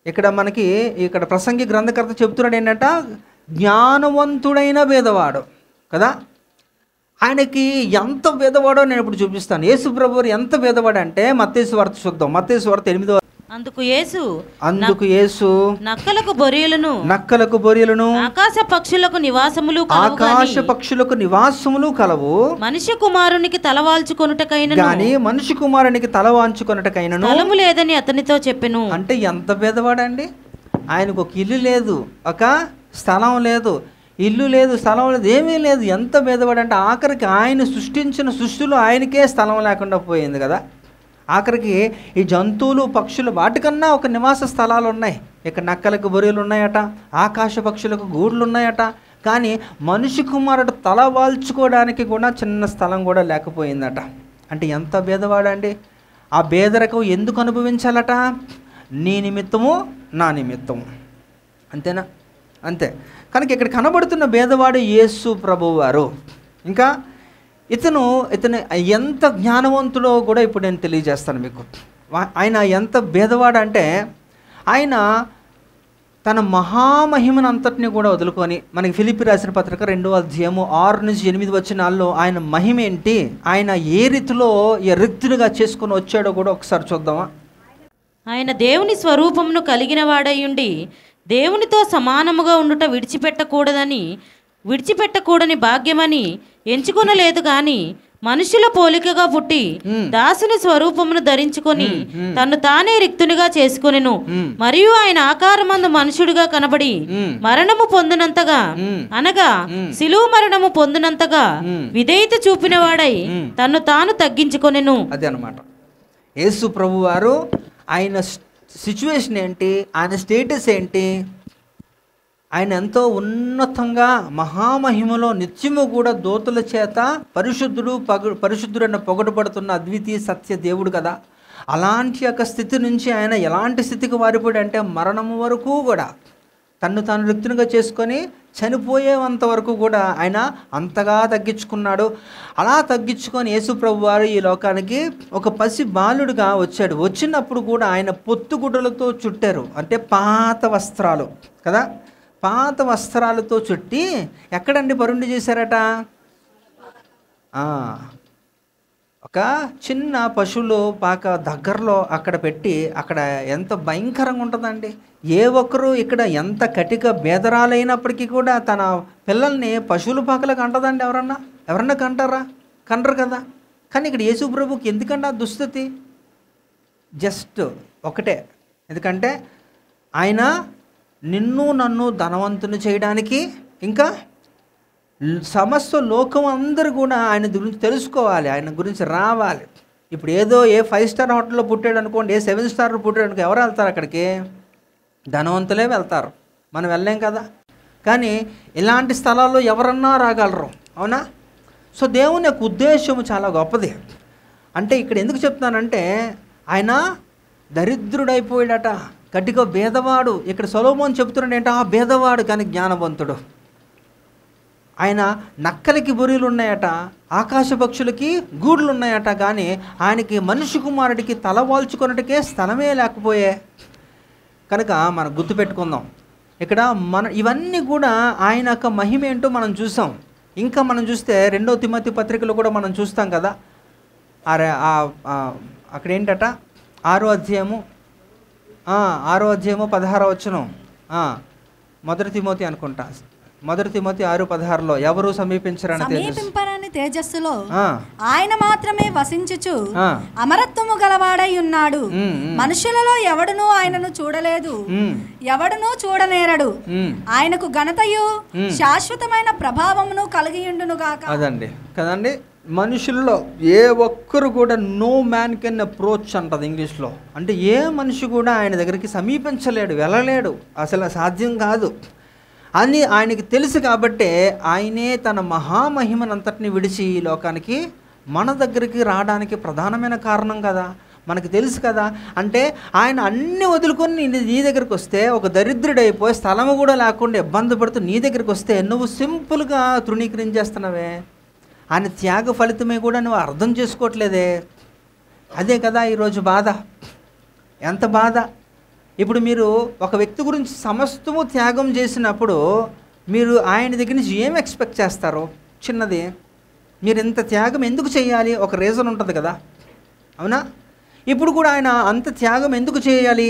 Speaker 1: ఇక్కడ ప్రసంగి గ్రంథకర్త చెప్తున్నాడు ఏంటంట, జ్ఞానవంతుడైన భేదవాడు కదా. ఆయనకి ఎంత భేదవాడో నేను ఇప్పుడు చూపిస్తాను. యేసు ప్రభువు ఎంత భేదవాడు అంటే మత్తయి సువార్త చూద్దాం. మత్తయి సువార్త 8వ.
Speaker 2: అందుకు
Speaker 1: యేసు
Speaker 2: నక్కలకు బొరియలను ఆకాశ పక్షులకు నివాసములు కలవు, మనిషి కుమారునికి తలవాల్చుకొనుటకైనను స్థలము లేదని అతనితో చెప్పెను.
Speaker 1: అంటే ఎంత భేదవాడండి? ఆయనకు ఒక ఇల్లు లేదు, ఒక స్థలం లేదు, ఇల్లు లేదు, స్థలం లేదు, ఏమీ లేదు. ఎంత భేదవాడంటే ఆఖరికి ఆయన సృష్టించిన సృష్టిలో ఆయనకే స్థలం లేకుండా పోయింది కదా. ఆఖరికి ఈ జంతువులు, పక్షులు వాటికన్నా ఒక నివాస స్థలాలు ఉన్నాయి. ఇక్కడ నక్కలకు బొరియలు ఉన్నాయట, ఆకాశ పక్షులకు గూడులు ఉన్నాయట. కానీ మనిషి కుమారుడు తల వాల్చుకోవడానికి కూడా చిన్న స్థలం కూడా లేకపోయిందట. అంటే ఎంత భేదవాడండి? ఆ భేదరకం ఎందుకు అనుభవించాలట? నీ నిమిత్తము, నా నిమిత్తము. అంతేనా? అంతే. కనుక ఇక్కడ కనబడుతున్న భేదవాడు యేసు ప్రభువారు. ఇంకా ఇతను ఎంత జ్ఞానవంతుడో కూడా ఇప్పుడు నేను తెలియజేస్తాను మీకు. ఆయన ఎంత భేదవాడు అంటే ఆయన తన మహామహిమను అంతటిని కూడా వదులుకొని, మనకి ఫిలిప్పీ రాసిన పత్రిక 2వ అధ్యాయము 6-8 వచనాల్లో ఆయన మహిమ ఏంటి, ఆయన ఏ రీతిలో రిక్తునిగా చేసుకుని వచ్చాడో కూడా ఒకసారి చూద్దామా.
Speaker 2: ఆయన దేవుని స్వరూపమును కలిగిన వాడయుండి దేవునితో సమానముగా ఉండుట విడిచిపెట్టకూడని భాగ్యమని ఎంచుకొనలేదు గాని మనుషుల పోలికగా పుట్టి దాసుని స్వరూపమును ధరించుకొని తను తానే రిక్తునిగా చేసుకొనెను. మరియు ఆయన ఆకారమందు మనుషుడిగా కనబడి మరణము పొందినంతగా, అనగా శిలువ మరణము పొందినంతగా విధేయత చూపిన వాడై తను తాను తగ్గించుకొనెను.
Speaker 1: అదే అన్నమాట. యేసు ప్రభు వారు ఆయన సిచ్యువేషన్ ఏంటి, ఆయన స్టేటస్ ఏంటి? ఆయన ఎంతో ఉన్నతంగా మహామహిమలో నిత్యము కూడా దూతల చేత పరిశుద్ధుడన్న పొగడబడుతున్న అద్వితీయ సత్య దేవుడు కదా. అలాంటి యొక్క స్థితి నుంచి ఆయన ఎలాంటి స్థితికి మారిపోయాడు అంటే మరణము వరకు కూడా తాను రిక్తునిగా చేసుకొని చనిపోయేంత వరకు కూడా ఆయన అంతగా తగ్గించుకున్నాడు. అలా తగ్గించుకొని యేసు ప్రభు వారు ఈ లోకానికి ఒక పసి బాలుడుగా వచ్చాడు. వచ్చినప్పుడు కూడా ఆయన పొత్తుగుడ్డలతో చుట్టారు. అంటే పాత వస్త్రాలు కదా, పాత వస్త్రాలతో చుట్టి ఎక్కడండి పరుండి చేశారట? ఒక చిన్న పశువులు పాక దగ్గరలో అక్కడ పెట్టి, అక్కడ ఎంత భయంకరంగా ఉంటుందండి. ఏ ఒక్కరు ఇక్కడ ఎంత కటిక బేదరాలైనప్పటికీ కూడా తన పిల్లల్ని పశువుల పాకలకు అంటదండి? ఎవరన్నా కంటారా? కంటరు కదా. కానీ ఇక్కడ యేసు ప్రభుకి ఎందుకంటే ఆ దుస్థితి? జస్ట్ ఒకటే, ఎందుకంటే ఆయన నిన్ను నన్ను ధనవంతుని చేయడానికి, ఇంకా సమస్త లోకం అందరూ కూడా ఆయన గురించి తెలుసుకోవాలి, ఆయన గురించి రావాలి. ఇప్పుడు ఏదో ఏ 5 స్టార్ హోటల్లో పుట్టాడు అనుకోండి, ఏ 7 స్టార్ పుట్టాడు అనుకో, ఎవరు వెళ్తారు అక్కడికి? ధనవంతులే వెళ్తారు, మనం వెళ్ళలేం కదా. కానీ ఇలాంటి స్థలాల్లో ఎవరన్నా రాగలరు, అవునా? సో దేవుని యొక్క ఉద్దేశం చాలా గొప్పది. అంటే ఇక్కడ ఎందుకు చెప్తున్నానంటే ఆయన దరిద్రుడైపోయాడట, గట్టిగా భేదవాడు. ఇక్కడ సొలొమోను చెప్తున్నాడు ఏంటో, ఆ భేదవాడు కానీ జ్ఞానవంతుడు. ఆయన నక్కలకి బొరియలు ఉన్నాయట, ఆకాశ పక్షులకి గూడులు ఉన్నాయట, కానీ ఆయనకి మనిషి కుమారుడికి తల వాల్చుకొనటికే స్థలమే లేకపోయే. కనుక మనం గుర్తుపెట్టుకుందాం, ఇక్కడ ఇవన్నీ కూడా ఆయన యొక్క మహిమ ఏంటో మనం చూసాం. ఇంకా మనం చూస్తే 2వ తిమోతి పత్రికలో కూడా మనం చూస్తాం కదా, అరే అక్కడ ఏంటట 6వ అధ్యాయము 16వ వచనం, 1 తిమోతి అనుకుంటా, 1 తిమోతి 6:16లో ఎవరు సమీపింపరని తేజస్సులో
Speaker 3: ఆయన మాత్రమే వసించుచు అమరత్వము గలవాడై ఉన్నాడు. మనుషులలో ఎవడునూ ఆయనను చూడలేదు, ఎవడునూ చూడనేరడు. ఆయనకు ఘనతయు శాశ్వతమైన ప్రభావమును కలిగియుండును గాక.
Speaker 1: అదండి కదండి, మనుషుల్లో ఏ ఒక్కరు కూడా నో మ్యాన్ కెన్ అప్రోచ్ అంటది ఇంగ్లీష్లో. అంటే ఏ మనిషి కూడా ఆయన దగ్గరికి సమీపించలేడు, వెళ్ళలేడు, అసలు సాధ్యం కాదు అని ఆయనకి తెలుసు. కాబట్టే ఆయనే తన మహామహిమనంతటిని విడిచి ఈ లోకానికి మన దగ్గరికి రావడానికి ప్రధానమైన కారణం కదా, మనకు తెలుసు కదా. అంటే ఆయన అన్ని వదులుకొని నీ దగ్గరికి వస్తే, ఒక దరిద్రుడైపోయి స్థలము కూడా లేకుండా ఇబ్బంది పడుతూ నీ దగ్గరికి వస్తే నువ్వు సింపుల్గా తృణీకరించేస్తున్నావే. ఆయన త్యాగ ఫలితమే కూడా నువ్వు అర్థం చేసుకోవట్లేదే. అదే కదా ఈరోజు బాధ, ఎంత బాధ. ఇప్పుడు మీరు ఒక వ్యక్తి గురించి సమస్తము త్యాగం చేసినప్పుడు మీరు ఆయన దగ్గర నుంచి ఏం ఎక్స్పెక్ట్ చేస్తారు? చిన్నది, మీరు ఇంత త్యాగం ఎందుకు చేయాలి? ఒక రీజన్ ఉంటుంది కదా, అవునా? ఇప్పుడు కూడా ఆయన అంత త్యాగం ఎందుకు చేయాలి?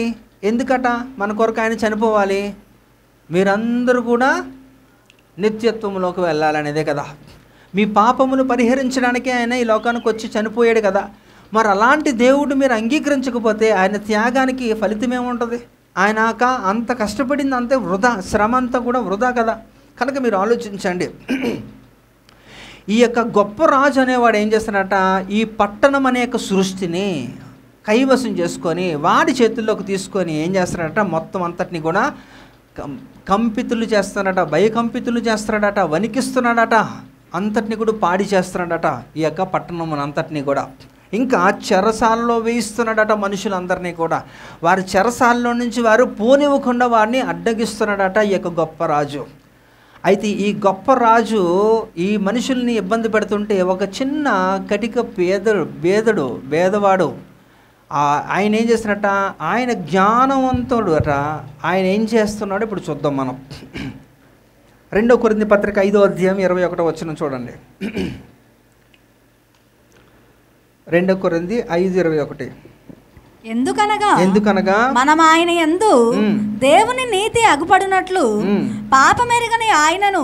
Speaker 1: ఎందుకట? మన కొరకు ఆయన చనిపోవాలి, మీరందరూ కూడా నిత్యత్వంలోకి వెళ్ళాలనేదే కదా. మీ పాపమును పరిహరించడానికే ఆయన ఈ లోకానికి వచ్చి చనిపోయాడు కదా. మరి అలాంటి దేవుడు మీరు అంగీకరించకపోతే ఆయన త్యాగానికి ఫలితం ఏముంటుంది? ఆయన అంత కష్టపడింది అంతే వృధా, శ్రమ అంతా కూడా వృధా కదా. కనుక మీరు ఆలోచించండి, ఈ యొక్క గొప్ప రాజు అనేవాడు ఏం చేస్తాడట, ఈ పట్టణం అనే సృష్టిని కైవసం చేసుకొని వాడి చేతుల్లోకి తీసుకొని ఏం చేస్తాడట, మొత్తం అంతటిని కూడా కంపితులు చేస్తున్నాడట, భయకంపితులు చేస్తున్నాడట, వణికిస్తున్నాడట, అంతటిని కూడా పాడి చేస్తున్నాడట ఈ యొక్క పట్టణం అంతటినీ కూడా. ఇంకా చెరసాలలో వేయిస్తున్నాడట మనుషులందరినీ కూడా, వారి చెరసాలలో నుంచి వారు పోనివ్వకుండా వారిని అడ్డగిస్తున్నాడట ఈ యొక్క గొప్ప రాజు. అయితే ఈ గొప్ప రాజు ఈ మనుషుల్ని ఇబ్బంది పెడుతుంటే ఒక చిన్న కటిక పేదవాడు ఆయన ఏం చేస్తున్నట, ఆయన జ్ఞానవంతుడు అట. ఆయన ఏం చేస్తున్నాడు ఇప్పుడు చూద్దాం మనం. 2 కొరింథీ పత్రిక 5వ అధ్యాయం 21వ వచనం చూడండి. 2 కొరింథీ 5:21.
Speaker 3: ఎందుకనగా మనం ఆయన యందు దేవుని నీతి అగుపడినట్లు పాపమెరుగని ఆయనను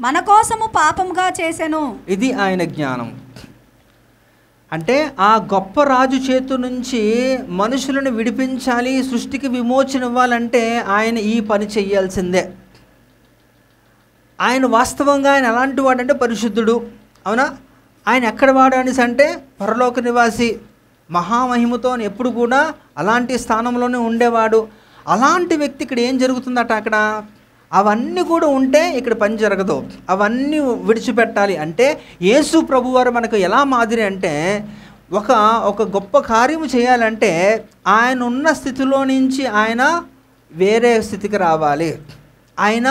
Speaker 3: మన కోసము పాపముగా చేసెను.
Speaker 1: ఇది ఆయన జ్ఞానం. అంటే ఆ గొప్ప రాజు చేతు నుంచి మనుషులను విడిపించాలి, సృష్టికి విమోచన ఇవ్వాలంటే ఆయన ఈ పని చెయ్యాల్సిందే. ఆయన వాస్తవంగా ఆయన ఎలాంటి వాడంటే పరిశుద్ధుడు, అవునా? ఆయన ఎక్కడ వాడు అనేసి అంటే పరలోక నివాసి, మహామహిమతో ఎప్పుడు కూడా అలాంటి స్థానంలోనే ఉండేవాడు. అలాంటి వ్యక్తి ఇక్కడ ఏం జరుగుతుందట, అక్కడ అవన్నీ కూడా ఉంటే ఇక్కడ పని జరగదు, అవన్నీ విడిచిపెట్టాలి. అంటే యేసు ప్రభువారు మనకు ఎలా మాదిరి అంటే, ఒక గొప్ప కార్యము చేయాలంటే ఆయన ఉన్న స్థితిలో నుంచి ఆయన వేరే స్థితికి రావాలి, ఆయన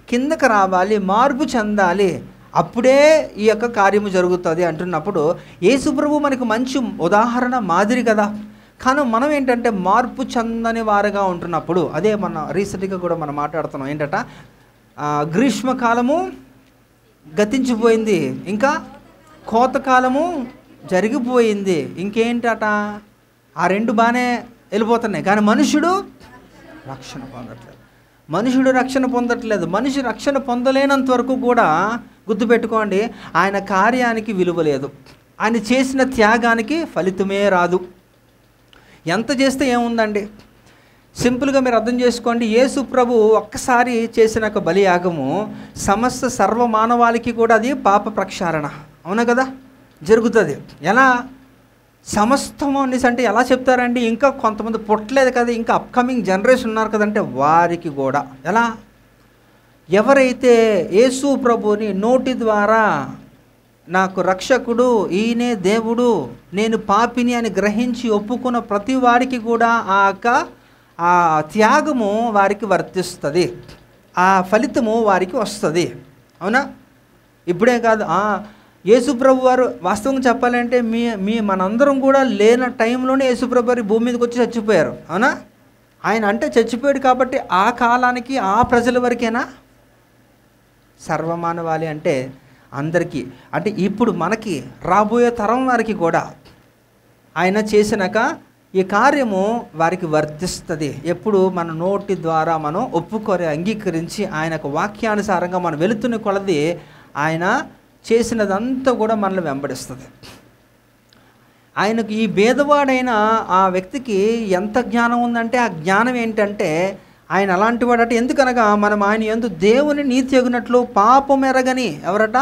Speaker 1: కిందకి రావాలి, మార్పు చెందాలి, అప్పుడే ఈ యొక్క కార్యము జరుగుతుంది అంటున్నప్పుడు యేసు ప్రభు మనకు మంచి ఉదాహరణ, మాదిరి కదా. కానీ మనం ఏంటంటే మార్పు చెందని వారుగా ఉంటున్నప్పుడు, అదే మన రీసెంట్గా కూడా మనం మాట్లాడుతున్నాం ఏంటట, గ్రీష్మకాలము గతించిపోయింది, ఇంకా కోతకాలము జరిగిపోయింది, ఇంకేంటట, ఆ రెండు బాగానే వెళ్ళిపోతున్నాయి. కానీ మనుషుడు రక్షణ పొందట్లేదు, మనిషి రక్షణ పొందలేనంత వరకు కూడా గుర్తుపెట్టుకోండి, ఆయన కార్యానికి విలువ లేదు, ఆయన చేసిన త్యాగానికి ఫలితమే రాదు. ఎంత చేస్తే ఏముందండి, సింపుల్గా మీరు అర్థం చేసుకోండి. యేసు ప్రభు ఒక్కసారి చేసిన ఒక బలియాగము సమస్త సర్వమానవాళికి కూడా అది పాప ప్రక్షాళన, అవునా కదా, జరుగుతుంది. ఎలా సమస్తము అనేసి అంటే ఎలా చెప్తారండి, ఇంకా కొంతమంది పుట్టలేదు కదా, ఇంకా అప్కమింగ్ జనరేషన్ ఉన్నారు కదంటే వారికి కూడా ఎలా, ఎవరైతే యేసు ప్రభుని నోటి ద్వారా నాకు రక్షకుడు, ఈయనే దేవుడు, నేను పాపిని అని గ్రహించి ఒప్పుకున్న ప్రతి వారికి కూడా ఆ త్యాగము వారికి వర్తిస్తుంది, ఆ ఫలితము వారికి వస్తుంది, అవునా? ఇప్పుడే కాదు, యేసుప్రభు వారు వాస్తవంగా చెప్పాలంటే మనందరం కూడా లేని టైంలోనే యేసుప్రభు వారు భూమి మీదకి వచ్చి చచ్చిపోయారు, అవునా? ఆయన అంటే చచ్చిపోయాడు కాబట్టి ఆ కాలానికి ఆ ప్రజల వరకేనా, సర్వమానవాళి అంటే అందరికీ, అంటే ఇప్పుడు మనకి రాబోయే తరం వారికి కూడా ఆయన చేసినాక ఈ కార్యము వారికి వర్తిస్తుంది. ఎప్పుడు మన నోటి ద్వారా మనం ఒప్పుకొని అంగీకరించి ఆయనకు వాక్యానుసారంగా మనం వెళుతున్న కొలది ఆయన చేసినదంతా కూడా మనల్ని వెంబడిస్తుంది. ఆయనకు ఈ భేదవాడైన ఆ వ్యక్తికి ఎంత జ్ఞానం ఉందంటే, ఆ జ్ఞానం ఏంటంటే ఆయన అలాంటి వాడట. ఎందుకనగా మనం ఆయన యందు దేవుని నీతి ఎగునట్లు పాపం ఎరగని, ఎవరట?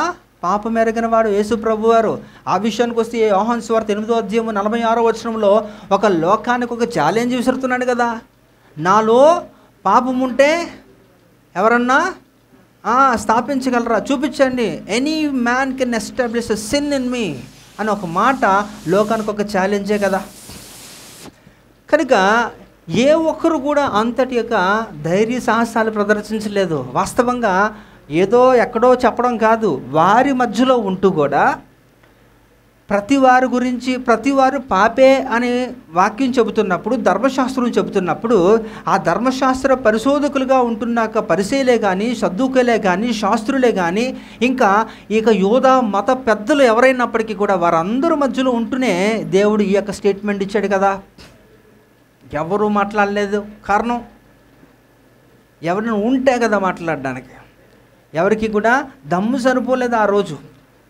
Speaker 1: పాపం ఎరగని వాడు యేసు ప్రభు వారు. ఆ విషయానికి వస్తే యోహాను సువార్త 8వ అధ్యాయం 46వ వచనంలో ఒక లోకానికి ఒక ఛాలెంజ్ విసురుతున్నాడు కదా, నాలో పాపం ఉంటే ఎవరన్నా స్థాపించగలరా, చూపించండి. Any man can establish a sin in me అని ఒక మాట లోకానికి ఒక ఛాలెంజే కదా. కనుక ఏ ఒక్కరు కూడా అంతటి యొక్క ధైర్య సాహసాలు ప్రదర్శించలేదు. వాస్తవంగా ఏదో ఎక్కడో చెప్పడం కాదు, వారి మధ్యలో ఉంటూ కూడా ప్రతి వారి గురించి ప్రతి వారు పాపే అనే వాక్యం చెబుతున్నప్పుడు, ధర్మశాస్త్రం చెబుతున్నప్పుడు, ఆ ధర్మశాస్త్ర పరిశోధకులుగా ఉంటున్నాక పరిసయ్యులే కానీ, సద్దూకలే కానీ, శాస్త్రులే కానీ, ఇంకా ఇక యోధా మత పెద్దలు ఎవరైనప్పటికీ కూడా వారందరూ మధ్యలో ఉంటూనే దేవుడు ఈ యొక్క స్టేట్మెంట్ ఇచ్చాడు కదా. ఎవరు మాట్లాడలేదు. కారణం ఎవరైనా ఉంటే కదా మాట్లాడడానికి. ఎవరికి కూడా దమ్ము సరిపోలేదు ఆ రోజు.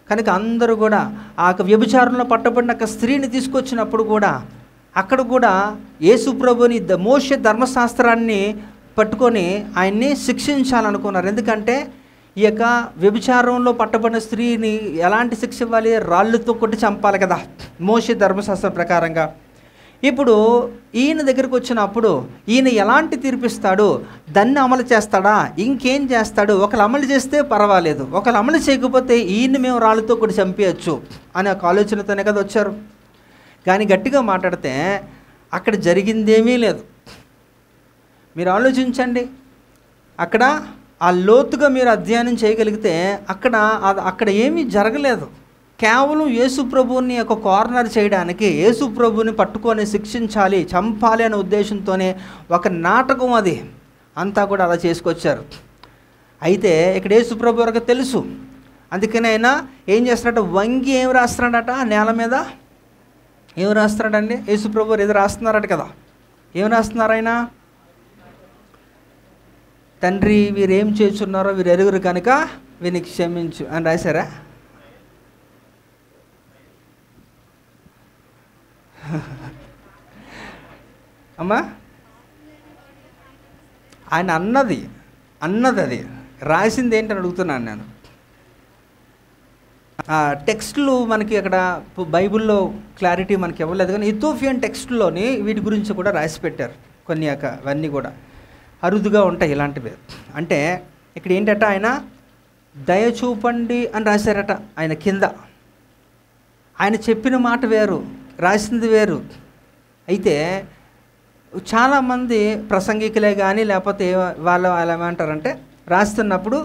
Speaker 1: కనుక అందరూ కూడా ఆ వ్యభిచారంలో పట్టబడిన ఒక స్త్రీని తీసుకొచ్చినప్పుడు కూడా అక్కడ కూడా యేసు ప్రభుని మోషే ధర్మశాస్త్రాన్ని పట్టుకొని ఆయన్ని శిక్షించాలనుకున్నారు. ఎందుకంటే ఈ యొక్క వ్యభిచారంలో పట్టబడిన స్త్రీని ఎలాంటి శిక్ష ఇవ్వాలి? రాళ్ళతో కొట్టి చంపాలి కదా మోషే ధర్మశాస్త్రం ప్రకారంగా. ఇప్పుడు ఈయన దగ్గరికి వచ్చినప్పుడు ఈయన ఎలాంటి తీర్పిస్తాడు? దాన్ని అమలు చేస్తాడా? ఇంకేం చేస్తాడు? ఒకళ్ళు అమలు చేస్తే పర్వాలేదు, ఒకళ్ళు అమలు చేయకపోతే ఈయన్ని మేము రాళ్ళతో కూడా చంపేయచ్చు అనే ఒక ఆలోచనతోనే కదా వచ్చారు. కానీ గట్టిగా మాట్లాడితే అక్కడ జరిగిందేమీ లేదు. మీరు ఆలోచించండి. అక్కడ ఆ లోతుగా మీరు అధ్యయనం చేయగలిగితే అక్కడ ఏమీ జరగలేదు. కేవలం యేసు ప్రభువుని ఒక కార్నర్ చేయడానికి, యేసు ప్రభువుని పట్టుకొని శిక్షించాలి, చంపాలి అనే ఉద్దేశంతోనే ఒక నాటకం అది అంతా కూడా అలా చేసుకొచ్చారు. అయితే ఇక్కడ యేసు ప్రభు వరకు తెలుసు. అందుకని ఆయన ఏం చేస్తున్నాడట? వంగి ఏం రాస్తున్నాడట? నేల మీద ఏం రాస్తున్నాడండి? యేసు ప్రభు ఏదో రాస్తున్నారట కదా. ఏం రాస్తున్నారు ఆయన? తండ్రి వీరేం చేస్తున్నారో వీరు ఎరుగురు కనుక వీరికి క్షమించు అని రాశారా? అమ్మా ఆయన అన్నది అది రాసింది ఏంటని అడుగుతున్నాను నేను. టెక్స్ట్లు మనకి అక్కడ బైబిల్లో క్లారిటీ మనకి ఇవ్వలేదు, కానీ ఇథోపియన్ టెక్స్ట్లోని వీటి గురించి కూడా రాసి పెట్టారు. కొన్ని అవన్నీ కూడా అరుదుగా ఉంటాయి ఇలాంటివి. అంటే ఇక్కడ ఏంటంటే ఆయన దయ చూపండి అని రాశారట. ఆయన కింద ఆయన చెప్పిన మాట వేరు, రాసింది వేరు. అయితే చాలామంది ప్రసంగికులే కానీ లేకపోతే వాళ్ళు ఏమంటారంటే రాస్తున్నప్పుడు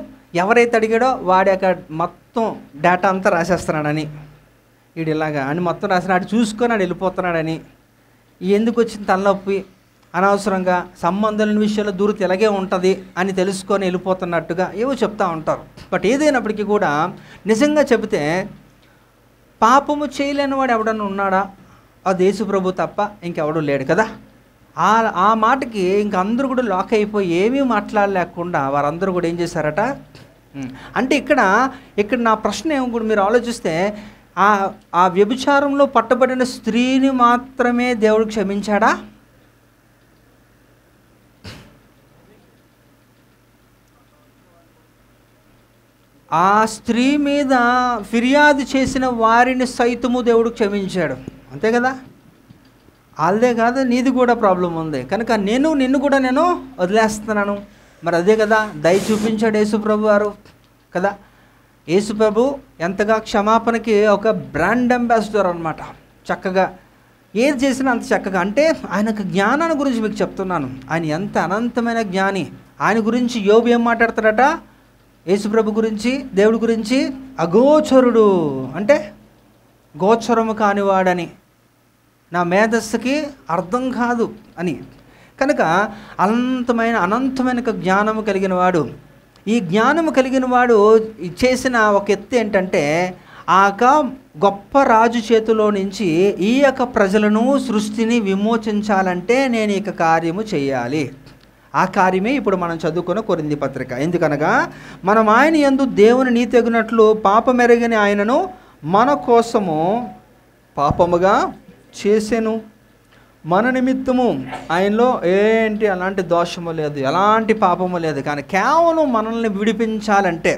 Speaker 1: ఎవరైతే అడిగాడో వాడి యొక్క మొత్తం డేటా అంతా రాసేస్తున్నాడని, వీడు ఇలాగా అని మొత్తం రాసినాడు చూసుకొని ఆడు వెళ్ళిపోతున్నాడని, ఎందుకు వచ్చిన తలనొప్పి, అనవసరంగా సంబంధాల విషయంలో దూరత ఇలాగే ఉంటుంది అని తెలుసుకొని వెళ్ళిపోతున్నట్టుగా ఏవో చెప్తూ ఉంటారు. బట్ ఏదైనప్పటికీ కూడా నిజంగా చెబితే పాపము చేయలేని వాడు ఎవడన్నా ఉన్నాడా? అది యేసు ప్రభు తప్ప ఇంకెవడూ లేడు కదా. ఆ మాటకి ఇంక అందరూ కూడా లాక్ అయిపోయి ఏమీ మాట్లాడలేకుండా వారందరూ కూడా ఏం చేశారట అంటే ఇక్కడ నా ప్రశ్న ఏమో కూడా మీరు ఆలోచిస్తే ఆ వ్యభిచారంలో పట్టబడిన స్త్రీని మాత్రమే దేవుడు క్షమించాడా? ఆ స్త్రీ మీద ఫిర్యాదు చేసిన వారిని సైతము దేవుడు క్షమించాడు, అంతే కదా. వాళ్ళదే కాదు, నీది కూడా ప్రాబ్లం ఉంది కనుక నిన్ను కూడా నేను వదిలేస్తున్నాను. మరి అదే కదా దయ చూపించాడు యేసుప్రభు వారు కదా. యేసుప్రభు ఎంతగా క్షమాపణకి ఒక బ్రాండ్ అంబాసిడర్ అనమాట. చక్కగా ఏది చేసినా అంత చక్కగా, అంటే ఆయనకు జ్ఞానాన్ని గురించి మీకు చెప్తున్నాను. ఆయన ఎంత అనంతమైన జ్ఞాని. ఆయన గురించి యోబు ఏం మాట్లాడతాడట? యేసుప్రభు గురించి, దేవుడి గురించి అగోచరుడు, అంటే గోచరము కానివాడని, నా మేధస్సుకి అర్థం కాదు అని. కనుక అనంతమైన జ్ఞానము కలిగిన వాడు. ఈ జ్ఞానము కలిగిన వాడు చేసిన ఒక ఎత్తు ఏంటంటే ఆ యొక్క గొప్ప రాజు చేతిలో నుంచి ఈ యొక్క ప్రజలను సృష్టిని విమోచించాలంటే నేను ఇక కార్యము చేయాలి. ఆ కార్యమే ఇప్పుడు మనం చదువుకున్న కొరింథీ పత్రిక. ఎందుకనగా మనం ఆయన యందు దేవుని నీతి ఎగునట్లు పాపమెరగని ఆయనను మన కోసము పాపముగా చేసెను, మన నిమిత్తము ఆయనలో ఏంటి అలాంటి దోషము లేదు, ఎలాంటి పాపము లేదు. కానీ కేవలం మనల్ని విడిపించాలంటే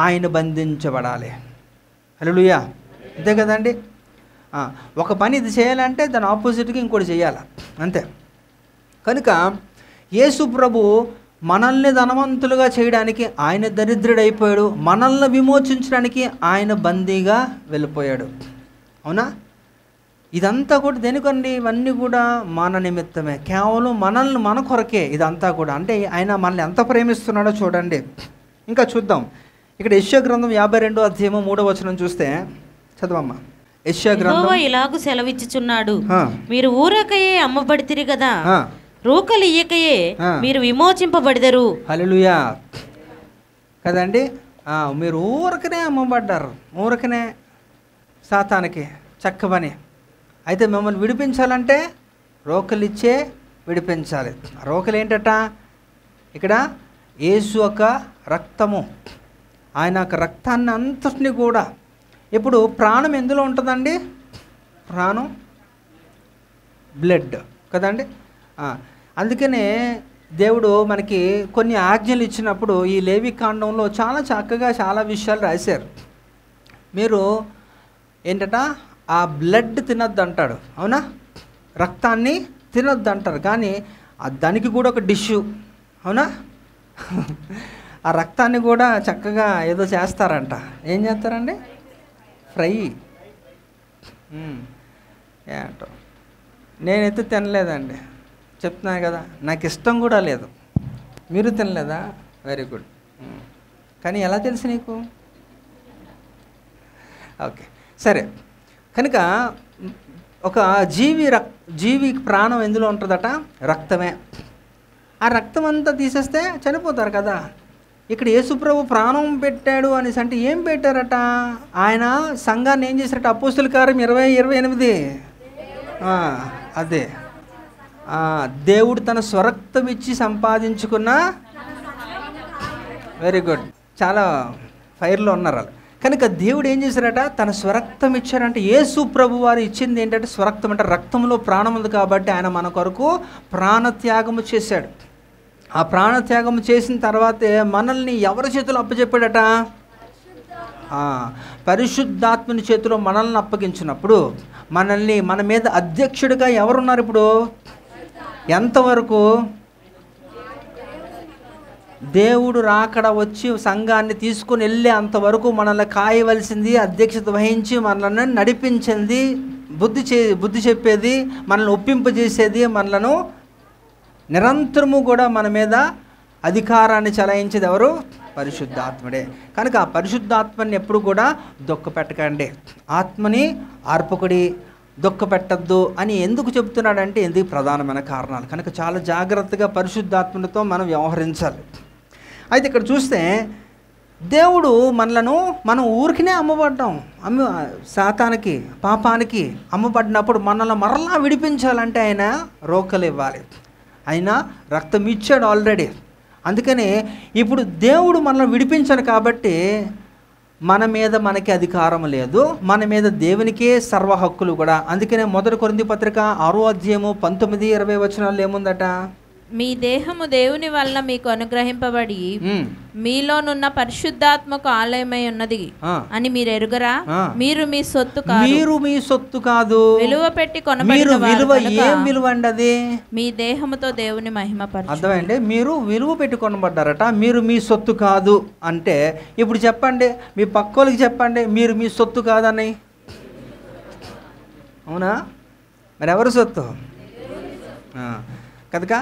Speaker 1: ఆయన బంధించబడాలి. హల్లెలూయా, అంతే కదండి. ఒక పని ఇది చేయాలంటే దాని ఆపోజిట్గా ఇంకోటి చేయాలి, అంతే. కనుక యేసు ప్రభు మనల్ని ధనవంతులుగా చేయడానికి ఆయన దరిద్రుడైపోయాడు, మనల్ని విమోచించడానికి ఆయన బందీగా వెళ్ళిపోయాడు. అవునా? ఇదంతా కూడా దేనికండి? ఇవన్నీ కూడా మన నిమిత్తమే, కేవలం మనల్ని మన కొరకే ఇదంతా కూడా. అంటే ఆయన మనల్ని ఎంత ప్రేమిస్తున్నాడో చూడండి. ఇంకా చూద్దాం. ఇక్కడ యెషయా గ్రంథం 52వ అధ్యాయం 3వ వచనం చూస్తే చదవమ్మా. యెషయా గ్రంథం
Speaker 2: ఇలాగు సెలవిచ్చుచున్నాడు, మీరు ఊరకయే అమ్మబడితిరి కదా, రూకలు ఇయ్యకయే మీరు విమోచింపబడిదరు.
Speaker 1: హల్లెలూయా కదండి. మీరు ఊరకనే అమ్మబడ్డారు, ఊరకనే సాతానికి చక్కబని. అయితే మిమ్మల్ని విడిపించాలంటే రోకలు ఇచ్చే విడిపించాలి. రోకలు ఏంటట? ఇక్కడ యేసు యొక్క రక్తము, ఆయన యొక్క రక్తాన్ని అంతటిని కూడా. ఇప్పుడు ప్రాణం ఎందులో ఉంటుందండి? ప్రాణం బ్లడ్ కదండి. అందుకనే దేవుడు మనకి కొన్ని ఆజ్ఞలు ఇచ్చినప్పుడు ఈ లేవి కాండంలో చాలా చక్కగా చాలా విషయాలు రాశారు. మీరు ఏంటట? ఆ బ్లడ్ తినొద్దు అంటాడు, అవునా? రక్తాన్ని తినొద్దు అంటారు. కానీ దానికి కూడా ఒక డిష్యూ, అవునా? ఆ రక్తాన్ని కూడా చక్కగా ఏదో చేస్తారంట. ఏం చేస్తారండి? ఫ్రై. ఏంటో నేనైతే తినలేదండి, చెప్తున్నాను కదా, నాకు ఇష్టం కూడా లేదు. మీరు తినలేదా? Very good. కానీ ఎలా తెలుసు నీకు? ఓకే, సరే. కనుక ఒక జీవి ప్రాణం ఎందులో ఉంటుందట? రక్తమే. ఆ రక్తం అంతా తీసేస్తే చనిపోతారు కదా. ఇక్కడ యేసుప్రభు ప్రాణం పెట్టాడు అనేసి అంటే ఏం పెట్టారట? ఆయన సంఘాన్ని ఏం చేశారట? అపోస్తుల కార్యం 20:28. అదే దేవుడు తన స్వరక్తం ఇచ్చి సంపాదించుకున్న. వెరీ గుడ్, చాలా ఫైర్లో ఉన్నారు వాళ్ళు. కనుక దేవుడు ఏం చేశారట? తన స్వరక్తం ఇచ్చారంటే యేసు ప్రభు వారు ఇచ్చింది ఏంటంటే స్వరక్తం. అంటే రక్తంలో ప్రాణం ఉంది కాబట్టి ఆయన మన కొరకు ప్రాణత్యాగము చేశాడు. ఆ ప్రాణత్యాగం చేసిన తర్వాతే మనల్ని ఎవరి చేతిలో అప్పచెప్పాడట? పరిశుద్ధాత్మని చేతిలో మనల్ని అప్పగించినప్పుడు మనల్ని మన మీద అధ్యక్షుడిగా ఎవరున్నారు ఇప్పుడు? ఎంతవరకు? దేవుడు రాకడ వచ్చి సంఘాన్ని తీసుకుని వెళ్ళే అంతవరకు మనల్ని కాయవలసింది, అధ్యక్షత వహించి మనల్ని నడిపించింది, బుద్ధి చెప్పేది, మనల్ని ఒప్పింపజేసేది, మనలను నిరంతరము కూడా మన మీద అధికారాన్ని చలాయించేది ఎవరు? పరిశుద్ధాత్ముడే. కనుక ఆ పరిశుద్ధాత్మని ఎప్పుడు కూడా దుఃఖపెట్టకండి, ఆత్మని ఆర్పకుడి, దుఃఖపెట్టద్దు అని ఎందుకు చెప్తున్నాడంటే ఎందుకు ప్రధానమైన కారణాలు. కనుక చాలా జాగ్రత్తగా పరిశుద్ధాత్మతో మనం వ్యవహరించాలి. అయితే ఇక్కడ చూస్తే దేవుడు మనం ఊరికినే అమ్మబడ్డాం, శాతానికి పాపానికి అమ్మబడినప్పుడు మనల్ని మరలా విడిపించాలంటే ఆయన రోకలు ఇవ్వాలి. ఆయన రక్తం ఇచ్చాడు ఆల్రెడీ. అందుకనే ఇప్పుడు దేవుడు మనల్ని విడిపించాడు కాబట్టి మన మీద మనకి అధికారం లేదు, మన మీద దేవునికే సర్వ హక్కులు కూడా. అందుకనే 1 కొరింథీ పత్రిక 6వ అధ్యాయము 19-20 వచనాల్లో ఏముందట?
Speaker 4: మీ దేహము దేవుని వలన మీకు అనుగ్రహింపబడి మీలోనున్న పరిశుద్ధాత్మకు ఆలయమై ఉన్నది అని మీరు ఎరుగరా? మీరు మీ సొత్తు కాదు.
Speaker 1: మీరు మీ సొత్తు కాదు,
Speaker 4: విలువ పెట్టి కొనబడిన
Speaker 1: విలువ. ఏం విలువ అండి అది?
Speaker 4: మీ దేహముతో దేవుని మహిమపరచు.
Speaker 1: అర్థమైంది? మీరు విలువ పెట్టి కొనబడ్డారట. మీరు మీ సొత్తు కాదు అంటే ఇప్పుడు చెప్పండి, మీ పక్కోళ్ళకి చెప్పండి మీరు మీ సొత్తు కాదని. అవునా? మరి ఎవరు సొత్తు? కనుక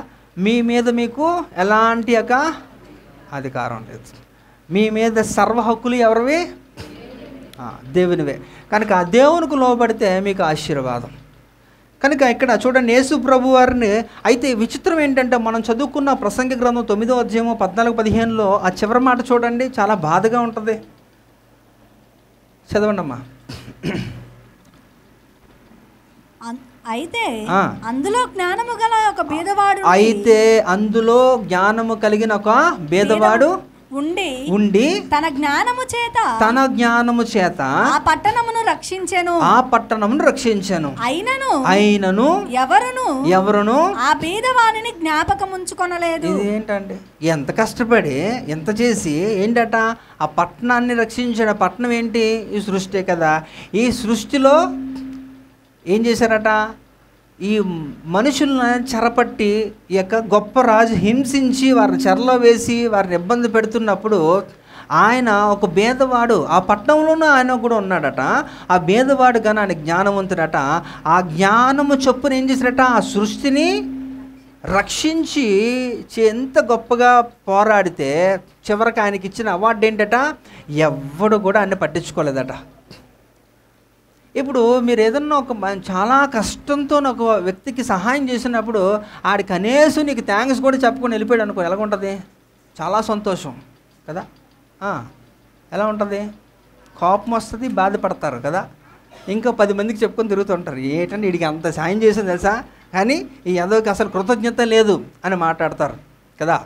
Speaker 1: మీ మీద మీకు ఎలాంటి యొక్క అధికారం లేదు. మీ మీద సర్వ హక్కులు ఎవరివి? దేవునివే. కనుక ఆ దేవునికి లోబడితే మీకు ఆశీర్వాదం. కనుక ఇక్కడ చూడండి యేసు ప్రభు వారిని. అయితే విచిత్రం ఏంటంటే మనం చదువుకున్న ప్రసంగి గ్రంథం 9వ అధ్యాయము 14-15లో ఆ చివరి మాట చూడండి, చాలా బాధగా ఉంటుంది. చదవండి అమ్మా.
Speaker 3: అయితే అందులో జ్ఞానము గల ఒక బీదవాడు
Speaker 1: అయితే అందులో జ్ఞానము కలిగిన ఒక బీదవాడు ఉండి
Speaker 3: తన జ్ఞానము చేత ఆ పట్టణమును రక్షించెను. అయినను ఎవరును ఆ బీదవానిని జ్ఞాపకముంచుకొనలేదు.
Speaker 1: ఏంటంటే ఎంత కష్టపడి ఎంత చేసి ఏంటట ఆ పట్టణాన్ని రక్షించాడు. పట్టణం ఏంటి? ఈ సృష్టి కదా. ఈ సృష్టిలో ఏం చేశారట? ఈ మనుషులను చెరపట్టి ఈ యొక్క గొప్ప రాజు హింసించి వారిని చెరలో వేసి వారిని ఇబ్బంది పెడుతున్నప్పుడు ఆయన ఒక భేదవాడు, ఆ పట్టణంలోనూ ఆయన కూడా ఉన్నాడట. ఆ భేదవాడు కానీ ఆయన జ్ఞానవంతుడట. ఆ జ్ఞానము చొప్పున ఏం చేశాడట? ఆ సృష్టిని రక్షించి ఎంత గొప్పగా పోరాడితే చివరికి ఆయనకి ఇచ్చిన అవార్డు ఏంటట? ఎవ్వడు కూడా ఆయన పట్టించుకోలేదట. ఇప్పుడు మీరు ఏదన్నా ఒక చాలా కష్టంతో ఒక వ్యక్తికి సహాయం చేసినప్పుడు ఆడి కనీసం నీకు థ్యాంక్స్ కూడా చెప్పుకొని వెళ్ళిపోయాడు అనుకో, ఎలా ఉంటుంది? చాలా సంతోషం కదా. ఎలా ఉంటుంది? కోపం వస్తుంది, బాధపడతారు కదా. ఇంకా 10 మందికి చెప్పుకొని తిరుగుతుంటారు, ఏంటంటే వీడికి అంత సాయం చేసింది తెలుసా, కానీ ఈ ఎదోకి అసలు కృతజ్ఞత లేదు అని మాట్లాడతారు కదా.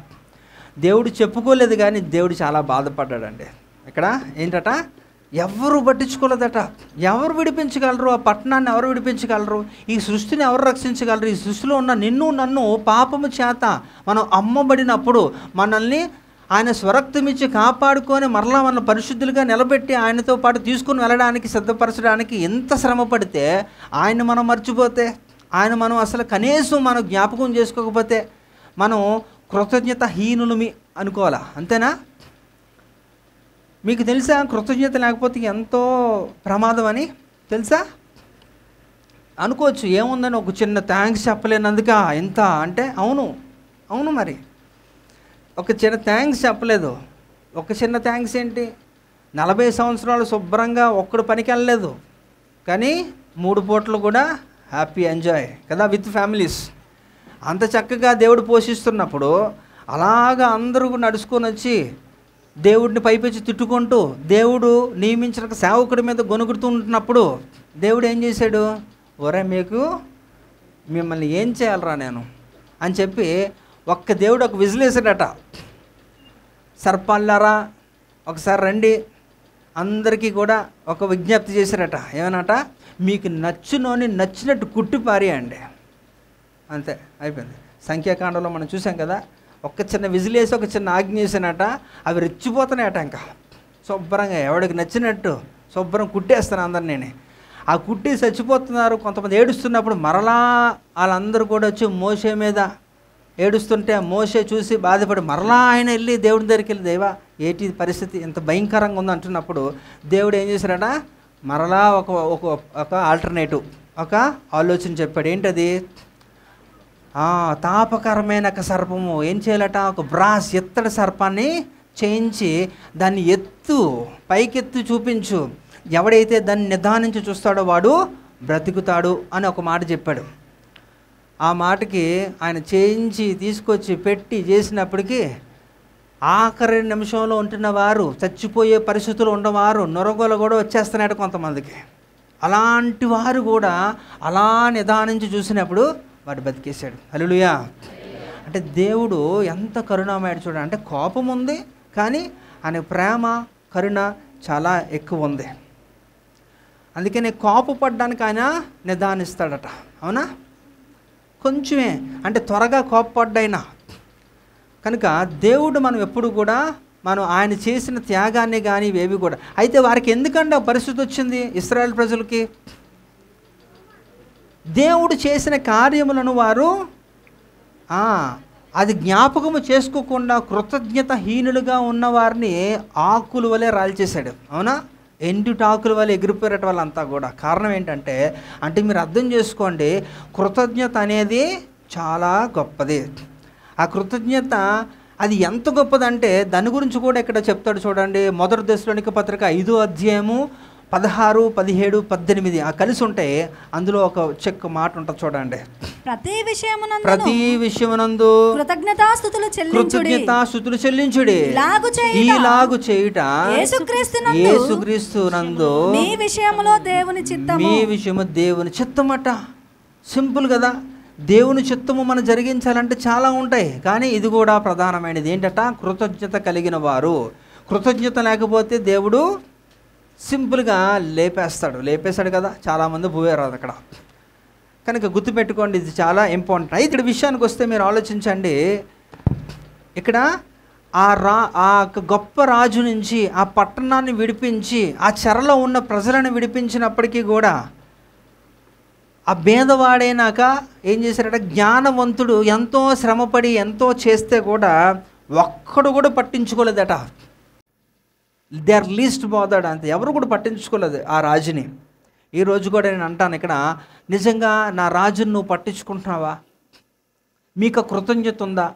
Speaker 1: దేవుడు చెప్పుకోలేదు కానీ దేవుడు చాలా బాధపడ్డాడండి. ఇక్కడ ఏంటట? ఎవరు పట్టించుకోలేదట. ఎవరు విడిపించగలరు? ఆ పట్టణాన్ని ఎవరు విడిపించగలరు? ఈ సృష్టిని ఎవరు రక్షించగలరు? ఈ సృష్టిలో ఉన్న నిన్ను నన్ను పాపము చేత మనం అమ్మబడినప్పుడు మనల్ని ఆయన స్వరక్తమిచ్చి కాపాడుకొని మరలా మన పరిశుద్ధులుగా నిలబెట్టి ఆయనతో పాటు తీసుకుని వెళ్ళడానికి సిద్ధపరచడానికి ఎంత శ్రమ పడితే ఆయన మనం మర్చిపోతే, ఆయన మనం అసలు కనీసం మనం జ్ఞాపకం చేసుకోకపోతే మనం కృతజ్ఞత హీనులమి అనుకోవాలా, అంతేనా? మీకు తెలుసా కృతజ్ఞత లేకపోతే ఎంతో ప్రమాదం అని తెలుసా? అనుకోవచ్చు ఏముందని ఒక చిన్న థ్యాంక్స్ చెప్పలేనందుక ఎంత అంటే, అవును మరి ఒక చిన్న థ్యాంక్స్ చెప్పలేదు. ఒక చిన్న థ్యాంక్స్ ఏంటి? 40 సంవత్సరాలు శుభ్రంగా ఒక్కడు పనికి వెళ్ళలేదు కానీ 3 పూటలు కూడా హ్యాపీ ఎంజాయ్ కదా విత్ ఫ్యామిలీస్. అంత చక్కగా దేవుడు పోషిస్తున్నప్పుడు అలాగా అందరూ నడుచుకొని వచ్చి దేవుడిని పైపెచ్చి తిట్టుకుంటూ దేవుడు నియమించిన సేవకుడి మీద గొనుగుతూ ఉంటున్నప్పుడు దేవుడు ఏం చేశాడు? ఒరే మీకు మిమ్మల్ని ఏం చేయాలరా నేను అని చెప్పి ఒక్క దేవుడు ఒక విజిల్ వేసాడట. సర్పాల్లారా ఒకసారి రండి, అందరికీ కూడా ఒక విజ్ఞప్తి చేశారట. ఏమన్నట? మీకు నచ్చినట్టు కుట్టి పారేయండి, అంతే అయిపోయింది. సంఖ్యాకాండంలో మనం చూసాం కదా, ఒక చిన్న విజిల్ వేసి ఒక చిన్న ఆజ్ఞ చేసానట. అవి రెచ్చిపోతున్నాయట. ఇంకా శుభ్రంగా ఎవడికి నచ్చినట్టు శుభ్రం కుట్టేస్తాను అందరినీ. ఆ కుట్టి చచ్చిపోతున్నారు, కొంతమంది ఏడుస్తున్నప్పుడు మరలా వాళ్ళందరూ కూడా వచ్చి మోషే మీద ఏడుస్తుంటే మోషే చూసి బాధపడి మరలా ఆయన వెళ్ళి దేవుడి దగ్గరికి వెళ్ళి, దేవా ఏంటి పరిస్థితి ఇంత భయంకరంగా ఉంది అంటున్నప్పుడు దేవుడు ఏం చేశాడట? మరలా ఒక ఆల్టర్నేటివ్ ఒక ఆలోచన చెప్పాడు. ఏంటది? తాపకరమైన ఒక సర్పము ఏం చేయాలట? ఒక బ్రాస్ ఎత్తడి సర్పాన్ని చేయించి దాన్ని పైకెత్తు చూపించు, ఎవడైతే దాన్ని నిదానించి చూస్తాడో వాడు బ్రతుకుతాడు అని ఒక మాట చెప్పాడు. ఆ మాటకి ఆయన చేయించి తీసుకొచ్చి పెట్టి చేసినప్పటికీ ఆఖరి నిమిషంలో ఉంటున్న వారు, చచ్చిపోయే పరిస్థితులు ఉన్నవారు, నొరగోలు కూడా వచ్చేస్తున్నాడు కొంతమందికి. అలాంటి వారు కూడా అలా నిదానించి చూసినప్పుడు వాడు బతికేశాడు. హల్లెలూయా. అంటే దేవుడు ఎంత కరుణామయుడు చూడండి. అంటే కోపం ఉంది కానీ ఆయన ప్రేమ కరుణ చాలా ఎక్కువ ఉంది. అందుకని కోపపడ్డానికి ఆయన నిదానిస్తాడట. అవునా? కొంచెమే అంటే త్వరగా కోపపడ్డైనా కనుక దేవుడు మనం ఎప్పుడు కూడా మనం ఆయన చేసిన త్యాగాన్ని కానీ ఇవేవి కూడా. అయితే వారికి ఎందుకంటే ఆ పరిస్థితి వచ్చింది? ఇశ్రాయేలు ప్రజలకి దేవుడు చేసిన కార్యములను వారు అది జ్ఞాపకము చేసుకోకుండా కృతజ్ఞత హీనులుగా ఉన్న వారిని ఆకుల వలె రాల్చేశాడు. అవునా? ఎండుటాకుల వల్ల ఎగిరిపోయేట వాళ్ళంతా కూడా. కారణం ఏంటంటే మీరు అర్థం చేసుకోండి, కృతజ్ఞత అనేది చాలా గొప్పది. ఆ కృతజ్ఞత అది ఎంత గొప్పదంటే దాని గురించి కూడా ఇక్కడ చెప్తాడు చూడండి. 1 దశలోనిక పత్రిక 5వ అధ్యాయము 16, 17, 18 ఆ కలిసి ఉంటాయి. అందులో ఒక చెక్ మాట ఉంటుంది చూడండి.
Speaker 3: ప్రతి
Speaker 1: విషయమునందు కృతజ్ఞతాస్తుతులు చెల్లించుడి. ఈలాగు చేయుట యేసుక్రీస్తునందు
Speaker 3: మీ విషయము దేవుని
Speaker 1: చిత్తమట. సింపుల్ కదా. దేవుని చిత్తము మనం జరిగించాలంటే చాలా ఉంటాయి, కానీ ఇది కూడా ప్రధానమైనది. ఏంటట? కృతజ్ఞత కలిగిన వారు. కృతజ్ఞత లేకపోతే దేవుడు సింపుల్గా లేపేస్తాడు కదా. చాలామంది పోయారు అక్కడ. కనుక గుర్తుపెట్టుకోండి, ఇది చాలా ఇంపార్టెంట్. అయితే ఇక్కడ విషయానికి వస్తే మీరు ఆలోచించండి. ఇక్కడ ఆ గొప్ప రాజు నుంచి ఆ పట్టణాన్ని విడిపించి ఆ చెరలో ఉన్న ప్రజలను విడిపించినప్పటికీ కూడా ఆ భేదవాడైనాక ఏం చేశారట? జ్ఞానవంతుడు ఎంతో శ్రమపడి ఎంతో చేస్తే కూడా ఒక్కడు కూడా పట్టించుకోలేదట. They are least bothered. అంతే, ఎవరు కూడా పట్టించుకోలేదు ఆ రాజుని. ఈరోజు కూడా నేను అంటాను ఇక్కడ, నిజంగా నా రాజుని నువ్వు పట్టించుకుంటున్నావా? మీకు కృతజ్ఞత ఉందా?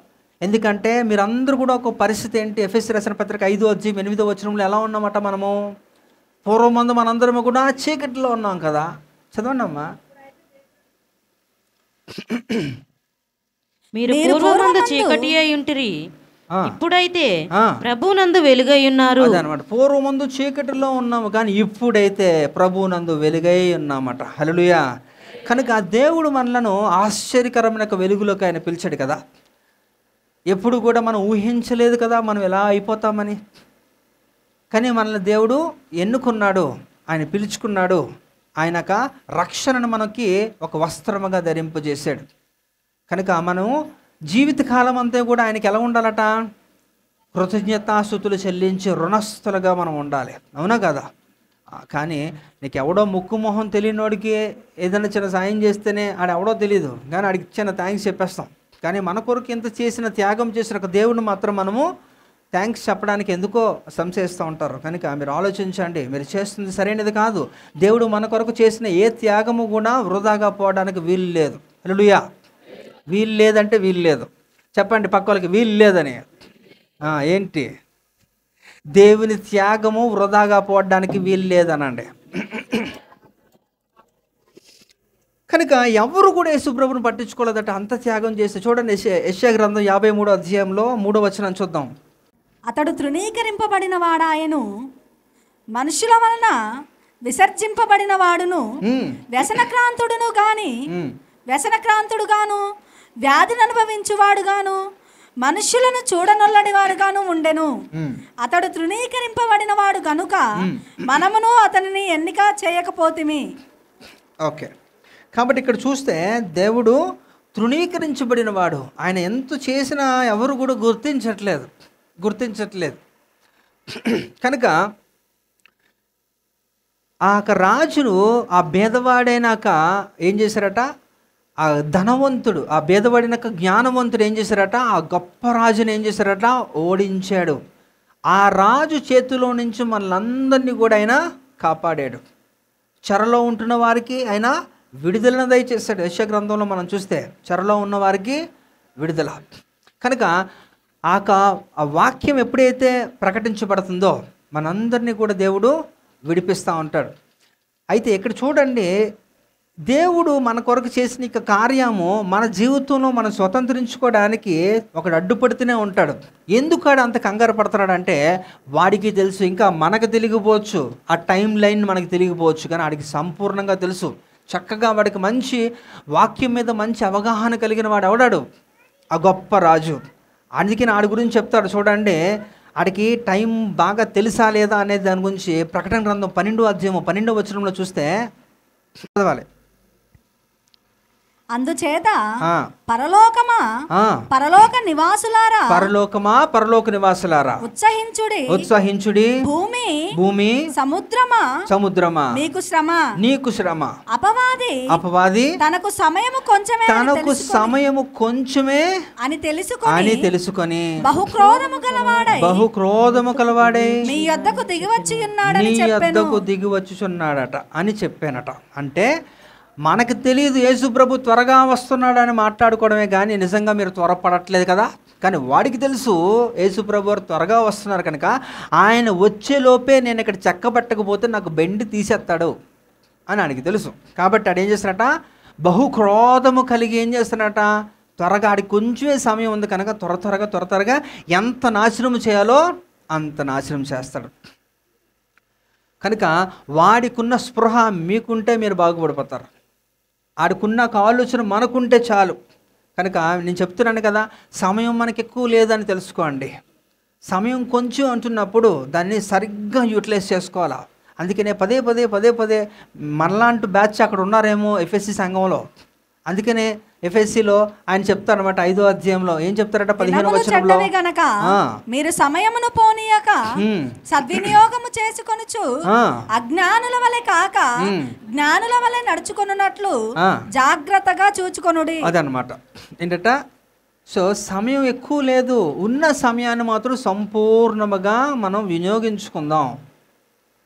Speaker 1: ఎందుకంటే మీరందరూ కూడా ఒక పరిస్థితి ఏంటి? ఎఫెసీ రాసిన పత్రిక 5:8 ఎలా ఉన్నామట? మనము పూర్వమందు మనందరము కూడా చీకటిలో ఉన్నాం కదా. చదవండి అమ్మా.
Speaker 2: మీరు పూర్వమందు చీకటి అయి ఉంటిరి, ఇప్పుడైతే ప్రభువునందు వెలుగై ఉన్నారు.
Speaker 1: అదనమాట. పూర్వమందు చీకటిలో ఉన్నాము, కానీ ఇప్పుడైతే ప్రభువునందు వెలుగై ఉన్నామట. హల్లెలూయా. కనుక ఆ దేవుడు మనలను ఆశ్చర్యకరమైన వెలుగులోకి ఆయన పిలిచాడు కదా. ఎప్పుడు కూడా మనం ఊహించలేదు కదా మనం ఎలా అయిపోతామని. కానీ మనల్ని దేవుడు ఎన్నుకున్నాడు, ఆయన పిలుచుకున్నాడు. ఆయనక రక్షణను మనకి ఒక వస్త్రముగా ధరింపజేశాడు. కనుక మనం జీవితకాలం అంతా కూడా ఆయనకి ఎలా ఉండాలట? కృతజ్ఞతాస్తుతులు చెల్లించి రుణస్థులుగా మనం ఉండాలి. అవునా కదా? కానీ నీకు ఎవడో ముక్కు మొహం తెలియనోడికి ఏదైనా చిన్న సాయం చేస్తేనే ఆడెవడో తెలియదు, కానీ ఆడికి చిన్న థ్యాంక్స్ చెప్పేస్తాం. కానీ మన కొరకు ఇంత చేసిన త్యాగం చేసిన ఒక దేవుని మాత్రం మనము థ్యాంక్స్ చెప్పడానికి ఎందుకో సంశయిస్తూ ఉంటారు. కనుక మీరు ఆలోచించండి, మీరు చేస్తుంది సరైనది కాదు. దేవుడు మన కొరకు చేసిన ఏ త్యాగము కూడా వృధాగా పోవడానికి వీలు లేదు. హల్లెలూయా. వీలు లేదంటే వీలు లేదు. చెప్పండి పక్క వాళ్ళకి, వీలు లేదని. ఏంటి? దేవుని త్యాగము వృధాగా పోవడానికి వీలు లేదనండి. కనుక ఎవరు కూడా యేసుప్రభుని పట్టించుకోలేదట, అంత త్యాగం చేస్తే. చూడండి యెషయా గ్రంథం 53 3 చూద్దాం.
Speaker 3: అతడు తృణీకరింపబడిన వాడాయను, మనుషుల వలన విసర్జింపబడిన వాడును, వ్యసనక్రాంతుడు గాను వ్యాధిని అనుభవించువాడు గాను మనుషులను చూడనొల్లడి వాడుగాను ఉండెను. అతడు తృణీకరింపబడిన వాడు గనుక మనమును అతనిని ఎన్నిక చేయకపోతిమి.
Speaker 1: ఓకే, కాబట్టి ఇక్కడ చూస్తే దేవుడు తృణీకరించబడిన వాడు. ఆయన ఎంత చేసినా ఎవరు కూడా గుర్తించట్లేదు. కనుక ఆ రాజును, ఆ భేదవాడైనాక ఏం చేశారట? ఆ ధనవంతుడు, ఆ భేదవాడినాక జ్ఞానవంతుడు ఏం చేశారట? ఆ గొప్ప రాజుని ఏం చేశారట? ఓడించాడు. ఆ రాజు చేతిలో నుంచి మనలందరినీ కూడా ఆయన కాపాడాడు. చెరలో ఉంటున్న వారికి ఆయన విడుదలను దయచేశాడు. యెషయా గ్రంథంలో మనం చూస్తే చెరలో ఉన్న వారికి విడుదల. కనుక ఆ వాక్యం ఎప్పుడైతే ప్రకటించబడుతుందో మనందరినీ కూడా దేవుడు విడిపిస్తూ ఉంటాడు. అయితే ఇక్కడ చూడండి, దేవుడు మన కొరకు చేసిన ఇక కార్యము మన జీవితంలో మనం స్వతంత్రించుకోవడానికి ఒకడు అడ్డుపడుతూనే ఉంటాడు. ఎందుకు ఆడు అంత కంగారు పడుతున్నాడు అంటే వాడికి తెలుసు, ఇంకా మనకు తెలియకపోవచ్చు, ఆ టైం లైన్ మనకు తెలియకపోవచ్చు, కానీ వాడికి సంపూర్ణంగా తెలుసు. చక్కగా వాడికి మంచి వాక్యం మీద మంచి అవగాహన కలిగిన వాడు ఎవడాడు? ఆ గొప్ప రాజు. అందుకే ఆడి గురించి చెప్తాడు. చూడండి, ఆడికి టైం బాగా తెలుసా లేదా అనేది దాని గురించి ప్రకటన గ్రంథం 12వ చూస్తే చదవాలి.
Speaker 3: అందుచేత పరలోక నివాసులారా ఉత్సహించుడి. భూమి సముద్రమా నీకు శ్రమ. అపవాది తనకు సమయము కొంచెమే అని తెలుసుకొని బహుక్రోధము గలవాడై మీ యొద్దకు దిగివచ్చుచున్నాడట అని చెప్పానట. అంటే మనకు తెలియదు యేసు ప్రభు త్వరగా వస్తున్నాడని మాట్లాడుకోవడమే, కానీ నిజంగా మీరు త్వరపడట్లేదు కదా.
Speaker 1: కానీ వాడికి తెలుసు యేసు ప్రభు వారు త్వరగా వస్తున్నారు కనుక ఆయన వచ్చేలోపే నేను ఇక్కడ చెక్కబట్టకపోతే నాకు బెండి తీసేస్తాడు అని ఆయనకి తెలుసు. కాబట్టి ఆడు ఏం చేస్తాడట, బహుక్రోధము కలిగి ఏం చేస్తాడట, త్వరగా ఆడికి కొంచెమే సమయం ఉంది కనుక త్వరగా ఎంత నాశనం చేయాలో అంత నాశనం చేస్తాడు. కనుక వాడికున్న స్పృహ మీకుంటే మీరు బాగుపడిపోతారు. ఆడికున్న ఆలోచన మనకుంటే చాలు. కనుక నేను చెప్తున్నాను కదా, సమయం మనకి ఎక్కువ లేదని తెలుసుకోండి. సమయం కొంచెం అంటున్నప్పుడు దాన్ని సరిగ్గా యూటిలైజ్ చేసుకోవాలా. అందుకనే పదే మనలాంటి బ్యాచ్ అక్కడ ఉన్నారేమో ఎఫ్ఎస్సి సంఘంలో. అందుకనే ఎఫ్ఎస్సిలో ఆయన చెప్తారన్నమాట 5వ అధ్యాయంలో ఏం చెప్తారట, 15వ వచనంలో,
Speaker 3: గనక మీరు సమయమును పోనీయక సద్వినియోగము చేసుకొనుచు అజ్ఞానుల వలె కాక జ్ఞానుల వలె నడుచుకొనున్నట్లు జాగ్రత్తగా చూచుకొనుడి.
Speaker 1: అదనమాట ఏంటట. సో సమయం ఎక్కువ లేదు, ఉన్న సమయాన్ని మాత్రం సంపూర్ణముగా మనం వినియోగించుకుందాం.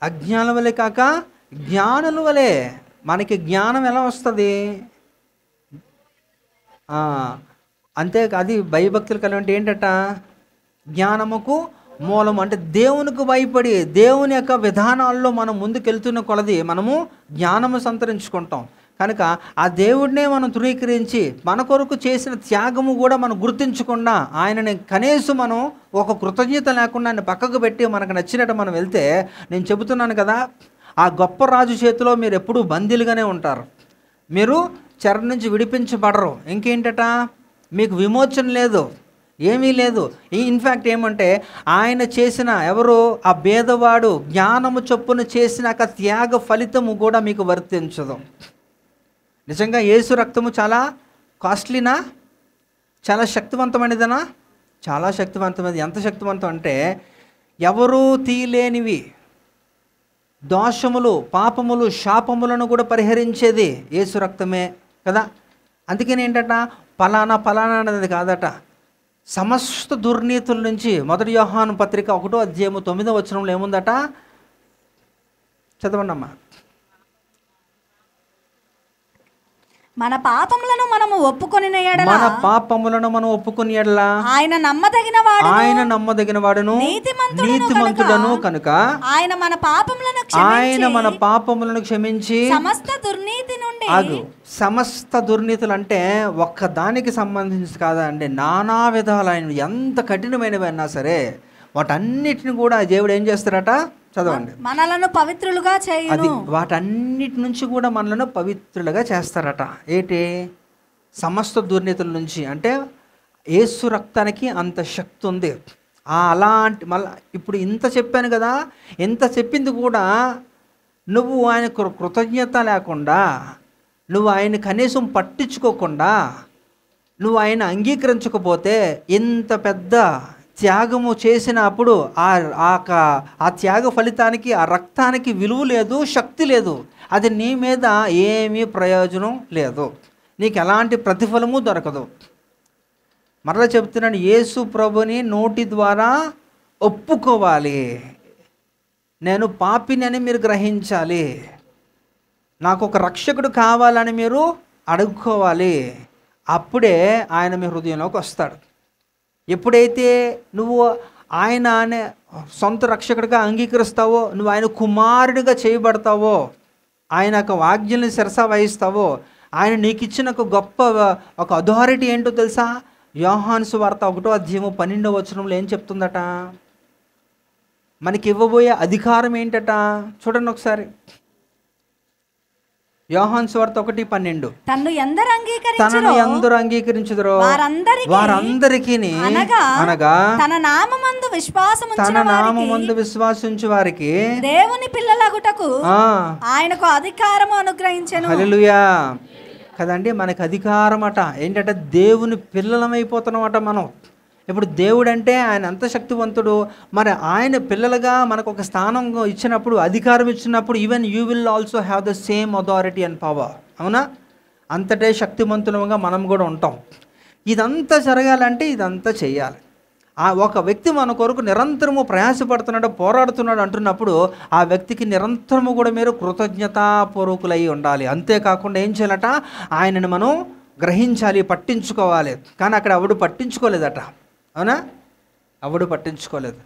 Speaker 1: అజ్ఞానుల వలె కాక జ్ఞానుల వలె. మనకి జ్ఞానం ఎలా వస్తుంది అంతే. అది భయభక్తులు కలిగి ఏంటట, జ్ఞానముకు మూలం అంటే దేవునికి భయపడి దేవుని యొక్క విధానాల్లో మనం ముందుకెళ్తున్న కొలది మనము జ్ఞానము సంతరించుకుంటాం. కనుక ఆ దేవుడినే మనం ధృవీకరించి మన కొరకు చేసిన త్యాగము కూడా మనం గుర్తించకుండా ఆయనని కనీసం మనం ఒక కృతజ్ఞత లేకుండా ఆయన పక్కకు పెట్టి మనకు నచ్చినట్టు మనం వెళ్తే, నేను చెబుతున్నాను కదా, ఆ గొప్ప రాజు చేతిలో మీరు ఎప్పుడూ బందీలుగానే ఉంటారు. మీరు చెర నుంచి విడిపించబడరు. ఇంకేంటట, మీకు విమోచన లేదు, ఏమీ లేదు. ఇన్ఫ్యాక్ట్ ఏమంటే ఆయన చేసిన ఎవరు ఆ భేదవాడు జ్ఞానము చొప్పున చేసిన త్యాగ ఫలితము కూడా మీకు వర్తించదు. నిజంగా యేసు రక్తము చాలా కాస్ట్లీనా, చాలా శక్తివంతమైనదనా? చాలా శక్తివంతమైనది. ఎంత శక్తివంతం అంటే ఎవరూ తీయలేనివి దోషములు, పాపములు, శాపములను కూడా పరిహరించేది యేసు రక్తమే కదా. అందుకని ఏంటట, ఫలానా అనేది కాదట, సమస్త దుర్నీతుల నుంచి. 1 యోహాను పత్రిక 1వ అధ్యాయము 9వ వచనంలో ఏముందట, చదవండి అమ్మా.
Speaker 3: మన పాపములను మనము ఒప్పుకొని
Speaker 1: ఎడల ఆయన నమ్మదగిన వాడును నీతిమంతుడను కనుక ఆయన మన పాపములను క్షమించి సమస్త దుర్నీతులు అంటే ఒక్కదానికి సంబంధించి కాదా అండి, నానా విధాలైన ఎంత కఠినమైనవైనా సరే వాటన్నిటిని కూడా దేవుడు ఏం చేస్తారట, చదవండి,
Speaker 3: మనలను పవిత్రులుగా చేయును.
Speaker 1: అది వాటన్నిటి నుంచి కూడా మనలను పవిత్రులుగా చేస్తారట. ఏంటి, సమస్త దుర్నీతుల నుంచి. అంటే యేసు రక్తానికి అంత శక్తి ఉంది. అలాంటి మళ్ళీ ఇప్పుడు ఇంత చెప్పాను కదా, ఇంత చెప్పింది కూడా నువ్వు ఆయన కృతజ్ఞత లేకుండా, నువ్వు ఆయన కనీసం పట్టించుకోకుండా, నువ్వు ఆయన అంగీకరించకపోతే ఇంత పెద్ద త్యాగము చేసినప్పుడు ఆ త్యాగ ఫలితానికి, ఆ రక్తానికి విలువ లేదు, శక్తి లేదు. అది నీ మీద ఏమీ ప్రయోజనం లేదు, నీకు ఎలాంటి ప్రతిఫలము దొరకదు. మరలా చెప్తున్నాను, యేసు ప్రభుని నోటి ద్వారా ఒప్పుకోవాలి. నేను పాపినని మీరు గ్రహించాలి, నాకు ఒక రక్షకుడు కావాలని మీరు అడుక్కోవాలి. అప్పుడే ఆయన మీ హృదయంలోకి వస్తాడు. ఎప్పుడైతే నువ్వు ఆయన అనే సొంత రక్షకుడిగా అంగీకరిస్తావో, నువ్వు ఆయన కుమారుడిగా చేయబడతావో, ఆయన యొక్క ఆజ్ఞల్ని శిరస వహిస్తావో, ఆయన నీకు ఇచ్చిన ఒక గొప్ప ఒక అథారిటీ ఏంటో తెలుసా? యోహాను సువార్త 1వ అధ్యాయము 12వ వచనంలో ఏం చెప్తుందట, మనకి ఇవ్వబోయే అధికారం ఏంటట, చూడండి ఒకసారి. యోహాను సువార్త 1:12,
Speaker 3: తనను
Speaker 1: ఎందరు అంగీకరించుదురో వారందరికీ అనగా
Speaker 3: తన నామమందు
Speaker 1: విశ్వాసించు వారికి
Speaker 3: దేవుని పిల్లలగుటకు ఆయనకు అధికారము అనుగ్రహించెను.
Speaker 1: హల్లెలూయా. కదండి, మనకు అధికారం అట. ఏంటంటే దేవుని పిల్లలమైపోతున్నామట మనం. ఇప్పుడు దేవుడు అంటే ఆయన ఎంత శక్తివంతుడు. మరి ఆయన పిల్లలుగా మనకు ఒక స్థానం ఇచ్చినప్పుడు, అధికారం ఇచ్చినప్పుడు, even you will also have the same authority and power. అవునా? అంతటే శక్తివంతులుగా మనం కూడా ఉంటాం. ఇదంతా జరగాలంటే ఇదంతా చెయ్యాలి. ఒక వ్యక్తి మన కొరకు నిరంతరము ప్రయాసపడుతున్నాడు, పోరాడుతున్నాడు అంటున్నప్పుడు ఆ వ్యక్తికి నిరంతరము కూడా మీరు కృతజ్ఞతాపూర్వకులై ఉండాలి. అంతేకాకుండా ఏం చేయాలట, ఆయనను మనం గ్రహించాలి, పట్టించుకోవాలి. కానీ అక్కడ ఎవడు పట్టించుకోలేదట. అవునా? ఎవడు పట్టించుకోలేదు.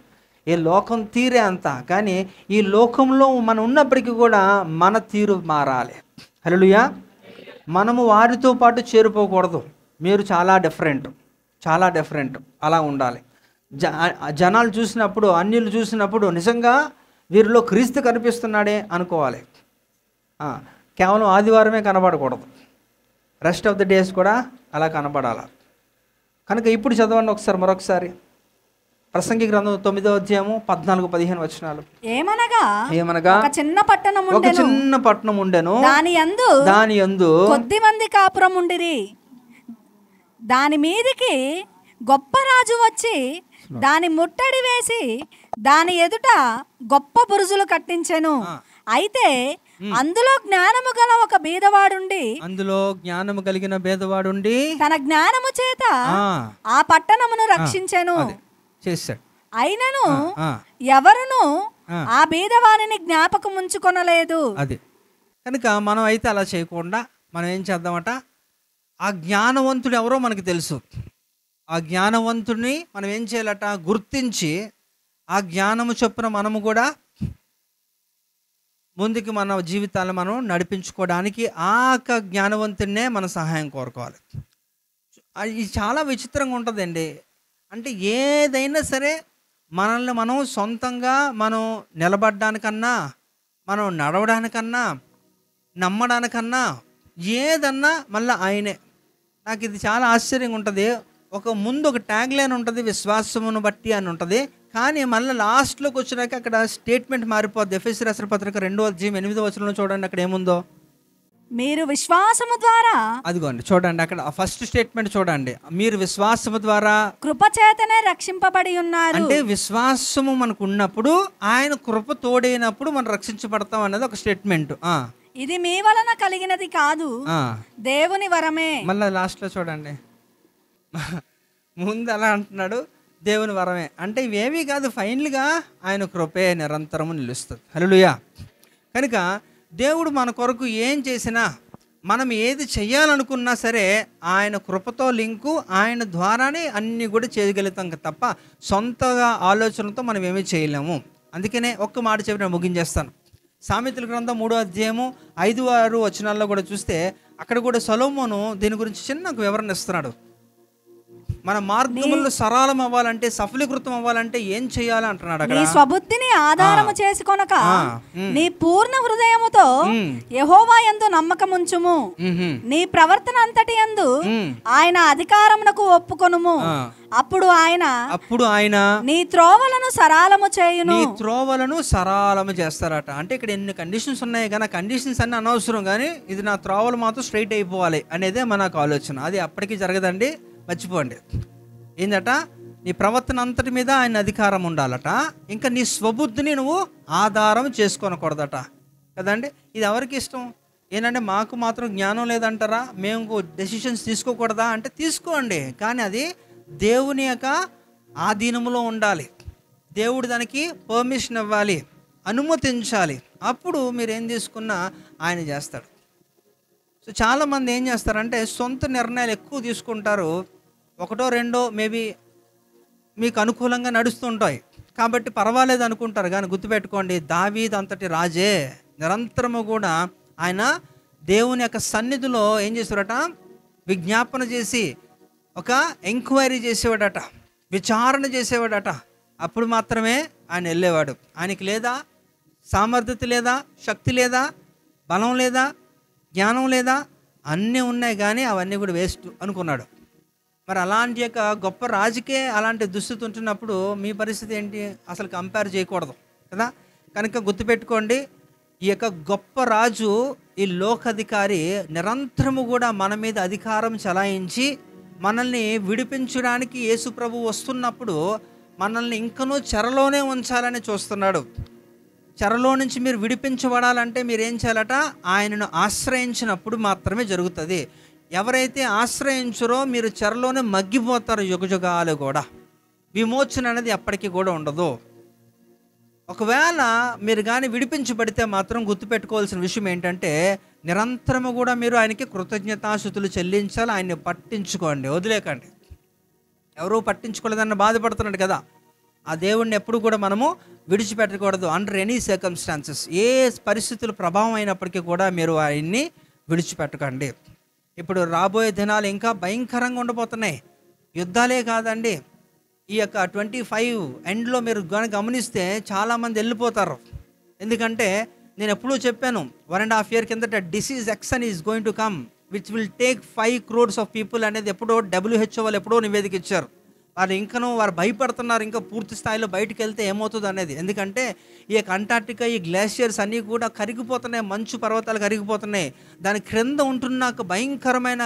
Speaker 1: ఈ లోకం తీరే అంత, కానీ ఈ లోకంలో మనం ఉన్నప్పటికీ కూడా మన తీరు మారాలి. హల్లెలూయా. మనము వారితో పాటు చేరిపోకూడదు. మీరు చాలా డిఫరెంట్ అలా ఉండాలి. జనాలు చూసినప్పుడు, అన్యులు చూసినప్పుడు నిజంగా వీరిలో క్రీస్తు కనిపిస్తున్నాడే అనుకోవాలి. కేవలం ఆదివారమే కనబడకూడదు, రెస్ట్ ఆఫ్ ద డేస్ కూడా అలా కనబడాలి. కనుక ఇప్పుడు చదవండి ఒకసారి, మరొకసారి ప్రసంగి గ్రంథం 9వ అధ్యాయము 14-15 వచనాలు.
Speaker 3: ఏమనగా ఒక చిన్న పట్టణం ఉండెను, దాని యందు కొద్దిమంది కాపురం ఉండిరి. దాని మీదికి గొప్ప రాజు వచ్చి దాని ముట్టడి వేసి దాని ఎదుట గొప్ప బురుజులు కట్టించెను. అయితే అందులో జ్ఞానము కలిగిన బేదవాడుండి తన జ్ఞానము చేత ఆ పట్టణమును రక్షించెను.
Speaker 1: చేశాడు.
Speaker 3: అయినను ఎవరును ఆ బీదవానిని జ్ఞాపకం ఉంచుకొనలేదు.
Speaker 1: అది కనుక మనం అయితే అలా చేయకుండా మనం ఏం చేద్దామట, ఆ జ్ఞానవంతుడు ఎవరో మనకు తెలుసు. ఆ జ్ఞానవంతుడిని మనం ఏం చేయాలట, గుర్తించి ఆ జ్ఞానము చొప్పున మనము కూడా ముందుకు మన జీవితాలను మనం నడిపించుకోవడానికి ఆ జ్ఞానవంతుడినే మన సహాయం కోరుకోవాలి. ఇది చాలా విచిత్రంగా ఉంటుందండి. అంటే ఏదైనా సరే మనల్ని మనం సొంతంగా మనం నిలబడడానికన్నా, మనం నడవడానికన్నా, నమ్మడానికన్నా ఏదన్నా మళ్ళీ ఆయనే. నాకు ఇది చాలా ఆశ్చర్యంగా ఉంటుంది. ముందు ఒక ట్యాగ్ లైన్ ఉంటుంది, విశ్వాసమును బట్టి అని ఉంటుంది. కానీ మళ్ళీ లాస్ట్లోకి వచ్చినాక అక్కడ స్టేట్మెంట్ మారిపోద్ది. ఎఫెసీ రాసిన పత్రిక 2వ అధ్యాయం 8వ వచనంలో చూడండి, అక్కడ ఏముందో,
Speaker 3: మీరు విశ్వాసము ద్వారా,
Speaker 1: అదిగోండి చూడండి, అక్కడ ఫస్ట్ స్టేట్మెంట్ చూడండి, మీరు విశ్వాసము ద్వారా
Speaker 3: కృపచేతనే రక్షింపబడి ఉన్నారు.
Speaker 1: అంటే విశ్వాసము మనకు ఉన్నప్పుడు, ఆయన కృప తోడైనప్పుడు మనం రక్షించబడతాం అనేది ఒక స్టేట్మెంట్.
Speaker 3: ఇది మీ వలన కలిగినది కాదు, దేవుని వరమే.
Speaker 1: మళ్ళీ లాస్ట్లో చూడండి, ముందు అలా అంటున్నాడు, దేవుని వరమే. అంటే ఇవేమీ కాదు, ఫైనల్గా ఆయన కృపే నిరంతరము నిలుస్తుంది. హల్లెలూయా. కనుక దేవుడు మన కొరకు ఏం చేసినా, మనం ఏది చెయ్యాలనుకున్నా సరే ఆయన కృపతో లింకు, ఆయన ద్వారానే అన్నీ కూడా చేయగలుగుతాం తప్ప సొంతగా ఆలోచనలతో మనం ఏమీ చేయలేము. అందుకనే ఒక్క మాట చెప్పి నేను ముగించేస్తాను. సామెతల గ్రంథం 3వ అధ్యాయము 5-6 వచనాల్లో కూడా చూస్తే అక్కడ కూడా సొలొమోను దీని గురించి చిన్న వివరణ ఇస్తున్నాడు. మన మార్గములు సరళం అవ్వాలంటే, సఫలీకృతం అవ్వాలంటే ఏం చేయాలి అంటున్నాడు.
Speaker 3: నీ స్వబుద్ధిని ఆధారము చేసుకొనక నీ పూర్ణ హృదయముతో యెహోవా యందు నమ్మకముంచుము. నీ ప్రవర్తన అంతటి యందు ఆయన అధికారమునకు ఒప్పుకొనుము. అప్పుడు ఆయన నీ త్రోవలను సరళము చేయును.
Speaker 1: నీ త్రోవలను సరళము చేస్తారట. అంటే ఇక్కడ ఎన్ని కండిషన్స్ ఉన్నాయి కానీ ఆ కండిషన్స్ అన్ని అనవసరం, కానీ ఇది నా త్రోవలు మాత్రం స్ట్రైట్ అయిపోవాలి అనేదే మనకు ఆలోచన. అది అప్పటికి జరగదండి, మర్చిపోండి. ఏందట, నీ ప్రవర్తన అంతటి మీద ఆయన అధికారం ఉండాలట. ఇంకా నీ స్వబుద్ధిని నువ్వు ఆధారం చేసుకోనకూడదట కదండి. ఇది ఎవరికి ఇష్టం? ఏంటంటే మాకు మాత్రం జ్ఞానం లేదంటారా, మేము డెసిషన్స్ తీసుకోకూడదా అంటే తీసుకోండి, కానీ అది దేవుని యొక్క ఆధీనంలో ఉండాలి. దేవుడు దానికి పర్మిషన్ ఇవ్వాలి, అనుమతించాలి. అప్పుడు మీరు ఏం తీసుకున్నా ఆయన చేస్తాడు. సో చాలామంది ఏం చేస్తారంటే సొంత నిర్ణయాలు ఎక్కువ తీసుకుంటారు. 1-2 మేబీ మీకు అనుకూలంగా నడుస్తుంటాయి కాబట్టి పర్వాలేదు అనుకుంటారు. కానీ గుర్తుపెట్టుకోండి, దావీదు అంతటి రాజే నిరంతరము కూడా ఆయన దేవుని యొక్క సన్నిధిలో ఏం చేసేవాడట, విజ్ఞాపన చేసి ఒక ఎంక్వైరీ చేసేవాడట, విచారణ చేసేవాడట. అప్పుడు మాత్రమే ఆయన వెళ్ళేవాడు. ఆయనకి లేదా సామర్థ్యత లేదా, శక్తి లేదా, బలం లేదా, జ్ఞానం లేదా, అన్నీ ఉన్నాయి కానీ అవన్నీ కూడా వేస్ట్ అనుకున్నాడు. మరి అలాంటి యొక్క గొప్ప రాజుకే అలాంటి దుస్థితి ఉంటున్నప్పుడు మీ పరిస్థితి ఏంటి? అసలు కంపేర్ చేయకూడదు కదా. కనుక గుర్తుపెట్టుకోండి, ఈ యొక్క గొప్ప రాజు, ఈ లోకాధికారి నిరంతరము కూడా మన మీద అధికారం చలాయించి మనల్ని విడిపించడానికి యేసు ప్రభు వస్తున్నప్పుడు మనల్ని ఇంకనూ చెరలోనే ఉంచాలని చూస్తున్నాడు. చెరలో నుంచి మీరు విడిపించబడాలంటే మీరు ఏం చేయాలట, ఆయనను ఆశ్రయించినప్పుడు మాత్రమే జరుగుతుంది. ఎవరైతే ఆశ్రయించరో మీరు చెరలోనే మగ్గిపోతారు యుగయుగాలు కూడా. విమోచన అనేది ఎప్పటికీ కూడా ఉండదు. ఒకవేళ మీరు కానీ విడిపించబడితే మాత్రం గుర్తుపెట్టుకోవాల్సిన విషయం ఏంటంటే నిరంతరము కూడా మీరు ఆయనకి కృతజ్ఞతాస్తుతులు చెల్లించాలి. ఆయన్ని పట్టించుకోండి, వదిలేకండి. ఎవరూ పట్టించుకోలేదన్న బాధపడుతున్నాడు కదా. ఆ దేవుణ్ణి ఎప్పుడు కూడా మనము విడిచిపెట్టకూడదు. అండర్ ఎనీ సర్కమ్స్టాన్సెస్, ఏ పరిస్థితుల ప్రభావం అయినప్పటికీ కూడా మీరు ఆయన్ని విడిచిపెట్టకండి. ఇప్పుడు రాబోయే దినాలు ఇంకా భయంకరంగా ఉండబోతున్నాయి. యుద్ధాలే కాదండి, ఈ యొక్క 25 ఎండ్లో మీరు గమనిస్తే చాలామంది వెళ్ళిపోతారు. ఎందుకంటే నేను ఎప్పుడూ చెప్పాను, 1.5 year కిందట disease ఎక్సన్ is going to come which will take 5 crores of people అనేది ఎప్పుడో WHO వాళ్ళు ఎప్పుడో నివేదిక ఇచ్చారు. వారు భయపడుతున్నారు ఇంకా పూర్తి స్థాయిలో బయటకు వెళ్తే ఏమవుతుంది అనేది. ఎందుకంటే ఈ యొక్క అంటార్టికా, ఈ గ్లేషియర్స్ అన్నీ కూడా కరిగిపోతున్నాయి, మంచు పర్వతాలు కరిగిపోతున్నాయి. దాని క్రింద ఉంటున్నాక భయంకరమైన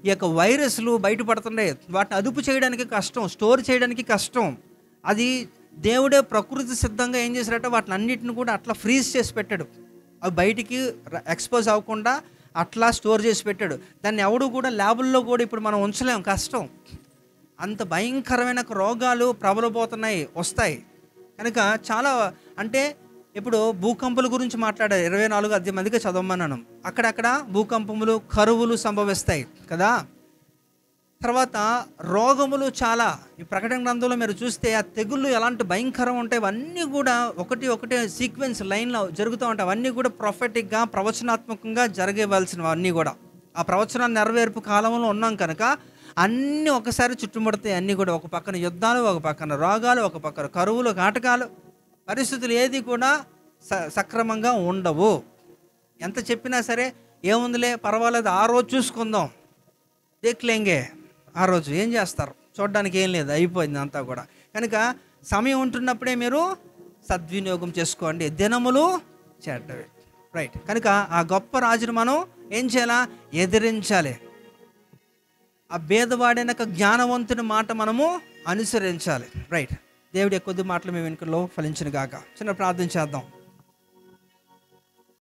Speaker 1: ఈ యొక్క వైరస్లు బయటపడుతున్నాయి. వాటిని అదుపు చేయడానికి కష్టం, స్టోర్ చేయడానికి కష్టం. అది దేవుడే ప్రకృతి సిద్ధంగా ఏం చేశారంటే వాటిని అన్నిటిని కూడా అట్లా ఫ్రీజ్ చేసి పెట్టాడు. అవి బయటికి ఎక్స్పోజ్ అవ్వకుండా అట్లా స్టోర్ చేసి పెట్టాడు. దాన్ని ఎవడు కూడా ల్యాబుల్లో కూడా ఇప్పుడు మనం ఉంచలేం, కష్టం. అంత భయంకరమైన రోగాలు ప్రబలబోతున్నాయి, వస్తాయి. కనుక చాలా అంటే ఇప్పుడు భూకంపాల గురించి మాట్లాడారు. 24 అధ్యాయం చదవమన్నాను. అక్కడక్కడ భూకంపములు, కరువులు సంభవిస్తాయి కదా. తర్వాత రోగములు చాలా. ఈ ప్రకటన గ్రంథంలో మీరు చూస్తే ఆ తెగుళ్ళు ఎలాంటి భయంకరం ఉంటాయి, అవన్నీ కూడా ఒకటే సీక్వెన్స్ లైన్లో జరుగుతూ ఉంటాయి. అవన్నీ కూడా ప్రొఫెటిక్గా, ప్రవచనాత్మకంగా జరగవలసినవి. అన్నీ కూడా ఆ ప్రవచనాన్ని నెరవేర్పు కాలంలో ఉన్నాం కనుక అన్నీ ఒకసారి చుట్టుముడతాయి. అన్నీ కూడా ఒక పక్కన యుద్ధాలు, ఒక పక్కన రోగాలు, ఒక పక్కన కరువులు, కాటకాలు, పరిస్థితులు ఏది కూడా సక్రమంగా ఉండవు. ఎంత చెప్పినా సరే ఏముందిలే పర్వాలేదు, ఆ రోజు చూసుకుందాం, దేక్లేంగే, ఆ రోజు ఏం చేస్తారు, చూడడానికి ఏం లేదు, అయిపోయింది అంతా కూడా. కనుక సమయం ఉంటున్నప్పుడే మీరు సద్వినియోగం చేసుకోండి. దినములు చెడ్డవి, రైట్. కనుక ఆ గొప్ప రాజును మనం ఏం చేయాలా, ఎదిరించాలి. ఆ భేదవాడైన జ్ఞానవంతుని మాట మనము అనుసరించాలి, రైట్. దేవుడి కొద్ది మాటలు మీ వెనుకలో ఫలించిన గాక. చిన్న ప్రార్థన చేద్దాం.